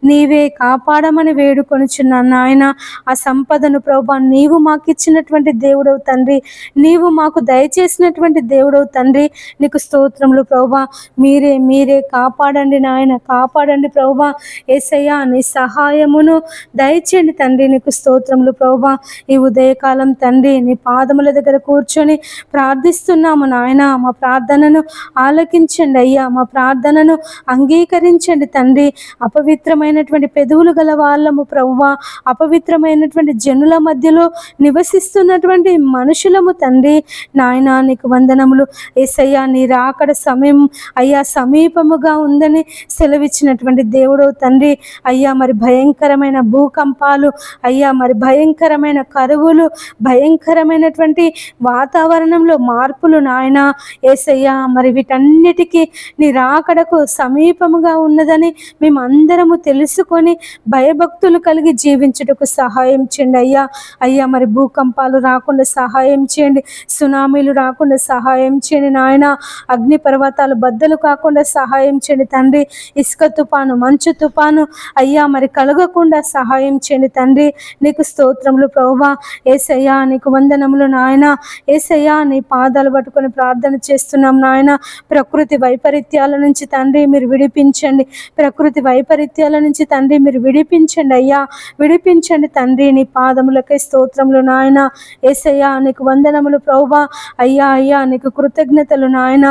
నీవే కాపాడమని వేడుకొనుచున్నాను నాయన. ఆ సంపదను ప్రభువా నీవు మాకు ఇచ్చినటువంటి దేవుడవు తండ్రి, నీవు మాకు దయచేసినటువంటి దేవుడవు తండ్రి. నీకు స్తోత్రములు ప్రభువా. మీరే కాపాడండి నాయన, కాపాడండి ప్రభువా. యేసయ్యా నీ సహాయమును దయచేయండి తండ్రి. నీకు స్తోత్రములు ప్రభువా. ఈ ఉదయకాలం తండ్రి నీ పాదముల దగ్గర కూర్చొని ప్రార్థిస్తున్నాము నాయన. మా ప్రార్థనను ఆలకించండి అయ్యా, మా ప్రార్థనను అంగీకరించండి తండ్రి. అపవిత్రమైనటువంటి పెదవులు గల వాళ్ళము ప్రభువా, అపవిత్రమైనటువంటి జనుల మధ్యలో నివసిస్తున్నటువంటి మనుషులము తండ్రి నాయన. నీకు వందనములు యేసయ్యా. నీ రాకడ సమయం అయ్యా సమీపముగా ఉందని సెలవిచ్చినటువంటి దేవుడవు తండ్రి. అయ్యా మరి భయంకరమైన భూకంపాలు, అయ్యా మరి భయంకరమైన కరువులు, భయంకరమైనటువంటి వాతావరణంలో మార్పులు నాయన యేసయ్యా. మరి వీటన్నిటికీ నీ రాకడకు సమీపముగా ఉన్నదని మేము అందరము తెలుసుకొని భయభక్తులు కలిగి జీవించుటకు సహాయం చేయండి అయ్యా. అయ్యా మరి భూకంపాలు రాకుండా సహాయం చేయండి, సునామీలు రాకుండా సహాయం చేయండి నాయన. అగ్ని పర్వతాలు బద్దలు కాకుండా సహాయం చేయండి తండ్రి. ఇసుక తుఫాను, మంచు తుఫాను అయ్యా మరి కలగకుండా సహాయం చేయండి తండ్రి. నీకు స్తోత్రములు ప్రభువా. యేసయ్యా నీకు వందనములు నాయన. యేసయ్యా నీ పాదాలు పట్టుకొని ప్రార్థన చేస్తున్నాం నాయన. ప్రకృతి వైపరీత్యాల నుంచి తండ్రి మీరు విడిపించండి, ప్రకృతి వైపరీత్యాల నుంచి తండ్రి మీరు విడిపించండి అయ్యా, విడిపించండి తండ్రి. నీ పాదములకై స్తోత్రములు నాయన. యేసయ్యా నీకు వందనములు ప్రభువా. అయ్యా నీకు కృతజ్ఞతలు నాయన.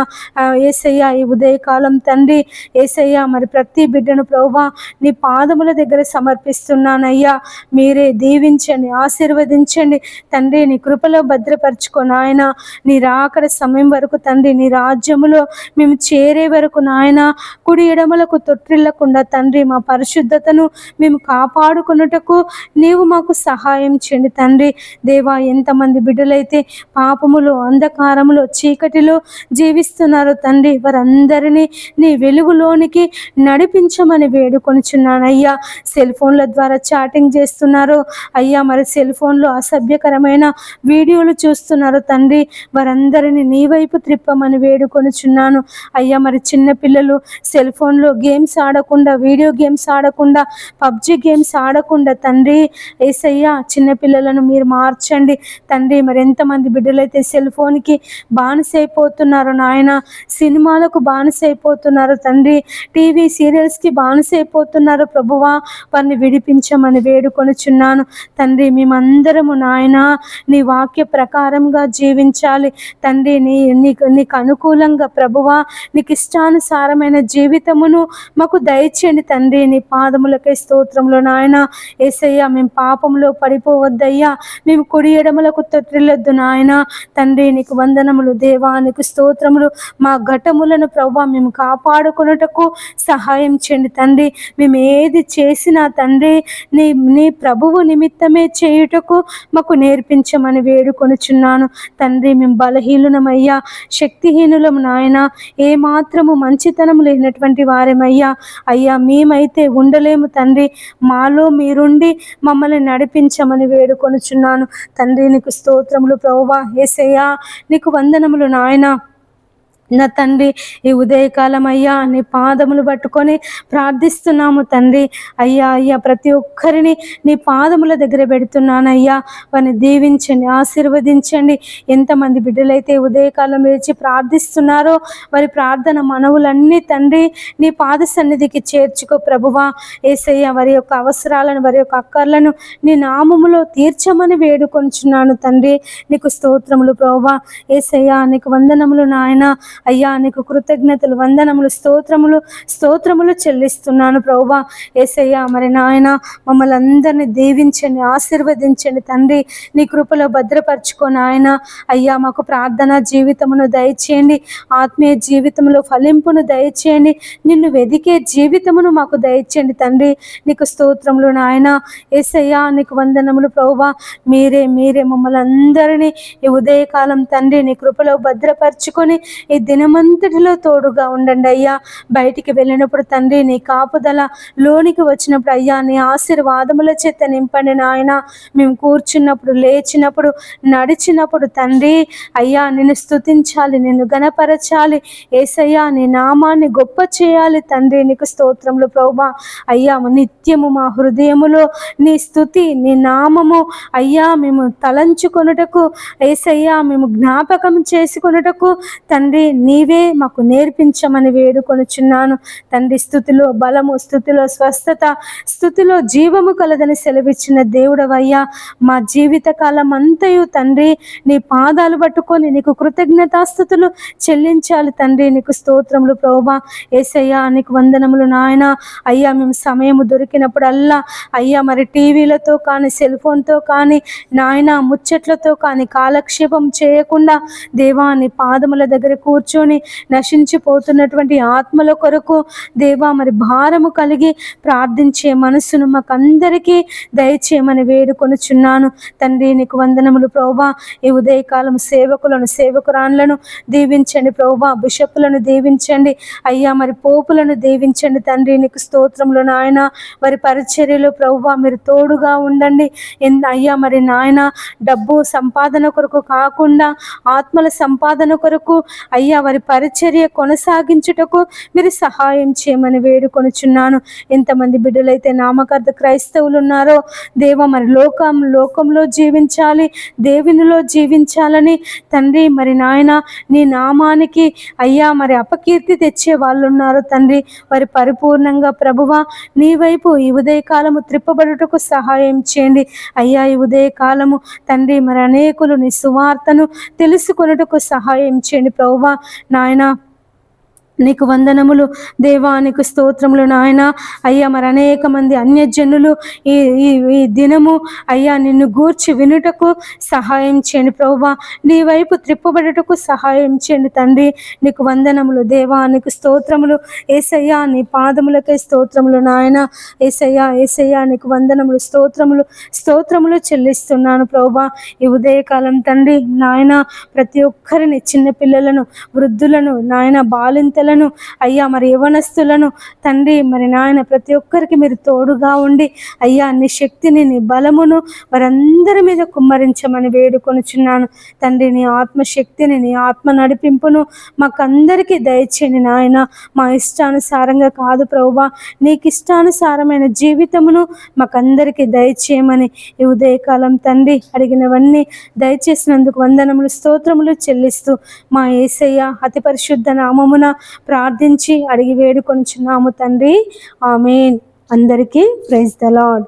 యేసయ్యా ఈ ఉదయకాలం తండ్రి యేసయ్యా మరి ప్రతి బిడ్డను ప్రభువా నీ పాదముల దగ్గర సమర్పిస్తున్నానయ్యా. మీరే దీవించండి, ఆశీర్వదించండి తండ్రి. నీ కృపలో భద్రపరచుకో నాయన. నీ రాకడ సమయం వరకు తండ్రి, నీ రాజ్యములో మేము చేరే వరకు నాయన కుడి ఎడమలకు తొట్టిల్లకుండా తండ్రి మా పరిశుద్ధతను మేము కాపాడుకున్నటకు నీవు మాకు సహాయం చేయండి తండ్రి. దేవా, ఎంతమంది బిడ్డలైతే పాపములో, అంధకారములో, చీకటిలో జీవిస్తున్నారో తండ్రి, వారందరినీ నీ వెలుగులోనికి నడిపించమని వేడుకొనిచున్నానయ్యా. సెల్ ఫోన్ల ద్వారా చాటింగ్ చేస్తున్నారో అయ్యా, మరి సెల్ ఫోన్లో అసభ్యకరమైన వీడియోలు చూస్తున్నారు తండ్రి, వారందరినీ నీ వైపు త్రిప్పమని వేడుకొనిచున్నాను అయ్యా. మరి చిన్న పిల్లలు సెల్ ఫోన్లో గేమ్స్ ఆడకుండా, వీడియో గేమ్స్ ఆడకుండా, పబ్జి గేమ్స్ ఆడకుండా తండ్రి యేసయ్యా, చిన్నపిల్లలను మీరు మార్చండి తండ్రి. మరి ఎంతమంది బిడ్డలైతే సెల్ ఫోన్కి బానిసైపోతున్నారు నాయన, సినిమాలకు బానిసైపోతున్నారు తండ్రి, టీవీ సీరియల్స్కి బానిసైపోతున్నారు ప్రభువా, వారిని విడిపించమని వేడుకొనిచున్నాను తండ్రి. మేమందరము నాయన నీ వాక్య ప్రకారంగా జీవించాలి తండ్రి. నీకు అనుకూలంగా ప్రభువా, నీకు ఇష్టానుసారమైన జీవితమును మాకు దయచేయండి తండ్రి. నీ పాదములకే స్తోత్రములు నాయన. యేసయ్యా, మేము పాపంలో పడిపోవద్దయ్యా, మేము కుడి ఎడమలకు తొట్టిల్లొద్దు నాయన తండ్రి. నీకు వందనములు దేవా, నీకు స్తోత్రములు. మా ఘటములను ప్రభువా మేము కాపాడుకొనుటకు సహాయం చేయండి తండ్రి. మేము ఏది చేసినా తండ్రి నీ ప్రభువు నిమిత్తమే చేయుటకు మాకు నేర్పించమని వేడుకొనుచున్నాను తండ్రి. మేము బలహీనులమయ్యా, శక్తిహీనులము నాయన, ఏమాత్రము మంచితనం లేనటువంటి వారేమయ్యా. అయ్యా, మేమైతే ఉండలేము తండ్రి, మాలో మీరుండి మమ్మల్ని నడిపించమని వేడుకొనుచున్నాను తండ్రి. నీకు స్తోత్రములు ప్రభువా. యేసయ్యా, నీకు వందనములు నాయన. నా తండ్రి, ఈ ఉదయకాలం అయ్యా నీ పాదములు పట్టుకొని ప్రార్థిస్తున్నాము తండ్రి. అయ్యా, ప్రతి ఒక్కరిని నీ పాదముల దగ్గర పెడుతున్నానయ్యా. వారిని దీవించండి, ఆశీర్వదించండి. ఎంతమంది బిడ్డలైతే ఉదయకాలం లేచి ప్రార్థిస్తున్నారో వారి ప్రార్థన మనవులన్నీ తండ్రి నీ పాద సన్నిధికి చేర్చుకో ప్రభువా. యేసయ్య, వారి యొక్క అవసరాలను, వారి యొక్క అక్కర్లను నీ నామములో తీర్చమని వేడుకొంచున్నాను తండ్రి. నీకు స్తోత్రములు ప్రభువా. యేసయ్య, నీకు వందనములు నాయన. అయ్యా, నీకు కృతజ్ఞతలు, వందనములు, స్తోత్రములు చెల్లిస్తున్నాను ప్రభువా. యేసయ్యా, మరి నాయన మమ్మల్ని అందరినీ దీవించండి, ఆశీర్వదించండి తండ్రి. నీ కృపలో భద్రపరచుకో నాయన. అయ్యా, మాకు ప్రార్థనా జీవితమును దయచేయండి, ఆత్మీయ జీవితంలో ఫలింపును దయచేయండి, నిన్ను వెదికే జీవితమును మాకు దయచేయండి తండ్రి. నీకు స్తోత్రములు నాయన. యేసయ్యా, నీకు వందనములు ప్రభువా. మీరే మమ్మల్ని అందరినీ ఈ ఉదయకాలం తండ్రి నీ కృపలో భద్రపరచుకొని ఈ దినమంతటిలో తోడుగా ఉండండి అయ్యా. బయటికి వెళ్ళినప్పుడు తండ్రి నీ కాపుదల, లోనికి వచ్చినప్పుడు అయ్యా నీ ఆశీర్వాదముల చేత నింపండి నాయన. మేము కూర్చున్నప్పుడు, లేచినప్పుడు, నడిచినప్పుడు తండ్రి అయ్యా నిన్ను స్తుతించాలి, నిన్ను గణపరచాలి యేసయ్యా, నీ నామాన్ని గొప్ప చేయాలి తండ్రి. నీకు స్తోత్రములు ప్రభువా. అయ్యా, నిత్యము మా హృదయములో నీ స్తుతి, నీ నామము అయ్యా మేము తలంచుకొనుటకు, యేసయ్యా మేము జ్ఞాపకం చేసుకొనుటకు తండ్రి నీవే మాకు నేర్పించమని వేడుకొనుచున్నాను తండ్రి. స్థుతిలో బలము, స్థుతిలో స్వస్థత, స్థుతిలో జీవము కలదని సెలవిచ్చిన దేవుడవయ్యా. మా జీవిత కాలం అంతయు తండ్రి నీ పాదాలు పట్టుకొని నీకు కృతజ్ఞతాస్థుతులు చెల్లించాలి తండ్రి. నీకు స్తోత్రములు ప్రభువా. యేసయ్యా, నీకు వందనములు నాయన. అయ్యా, మేము సమయము దొరికినప్పుడల్లా అయ్యా మరి టీవీలతో కానీ, సెల్ ఫోన్తో కానీ నాయన, ముచ్చట్లతో కానీ కాలక్షేపం చేయకుండా దేవా నీ పాదముల దగ్గర కూర్చొని నశించిపోతున్నటువంటి ఆత్మల కొరకు దేవా మరి భారము కలిగి ప్రార్థించే మనసును మాకందరికీ దయచేయమని వేడుకొనుచున్నాను తండ్రి. నీకు వందనములు ప్రభువా. ఈ ఉదయకాలం సేవకులను, సేవకురాన్లను దీవించండి ప్రభువా. బిషపులను దీవించండి అయ్యా, మరి పోపులను దీవించండి తండ్రి. నీకు స్తోత్రములు నాయన. వారి పరిచర్యలో ప్రభువా మీరు తోడుగా ఉండండి అయ్యా. మరి నాయన, డబ్బు సంపాదన కొరకు కాకుండా ఆత్మల సంపాదన కొరకు అయ్యా వారి పరిచర్య కొనసాగించుటకు మీరు సహాయం చేయమని వేడుకొనుచున్నాను. ఎంతమంది బిడ్డలైతే నామకార్థ క్రైస్తవులు ఉన్నారో దేవ మరి లోకంలో జీవించాలి, దేవునిలో జీవించాలని తండ్రి మరి నాయన నీ నామానికి అయ్యా మరి అపకీర్తి తెచ్చే వాళ్ళు ఉన్నారు తండ్రి. వారి పరిపూర్ణంగా ప్రభువా నీ వైపు ఈ ఉదయకాలము త్రిప్పబడుటకు సహాయం చేయండి అయ్యా. ఈ ఉదయకాలము తండ్రి మరి అనేకులు నీ సువార్తను తెలుసుకొనుటకు సహాయం చేయండి ప్రభువా నాయన. నీకు వందనములు దేవా, నీకు స్తోత్రములు నాయన. అయ్యా మరి అనేక మంది అన్యజనులు ఈ ఈ ఈ దినము అయ్యా నిన్ను గూర్చి వినుటకు సహాయం చేయండి ప్రభువా, నీ వైపు త్రిప్పబడుటకు సహాయం చేయండి తండ్రి. నీకు వందనములు దేవా, నీకు స్తోత్రములు యేసయ్యా, నీ పాదములకే స్తోత్రములు నాయన. యేసయ్యా యేసయ్యా నీకు వందనములు, స్తోత్రములు చెల్లిస్తున్నాను ప్రభువా. ఈ ఉదయకాలం తండ్రి నాయన ప్రతి ఒక్కరిని, చిన్న పిల్లలను, వృద్ధులను నాయన, బాలింతలను అయ్యా మరి యవనస్తులను తండ్రి మరి నాయన ప్రతి ఒక్కరికి మీరు తోడుగా ఉండి అయ్యా నీ శక్తిని, నీ బలమును వారందరి మీద కుమ్మరించమని వేడుకొనుచున్నాను తండ్రి. నీ ఆత్మశక్తిని, నీ ఆత్మ నడిపింపును మాకందరికీ దయచేయండి నాయన. మా ఇష్టానుసారంగా కాదు ప్రభువా, నీకు ఇష్టానుసారమైన జీవితమును మాకందరికీ దయచేయమని ఈ ఉదయకాలం తండ్రి అడిగినవన్నీ దయచేసినందుకు వందనములు, స్తోత్రములు చెల్లిస్తూ మా యేసయ్య అతి పరిశుద్ధ నామమున ప్రార్థించి అడిగి వేడుకొనుచున్నాము తండ్రి. ఆమేన్. అందరికీ ప్రైజ్ ద లార్డ్.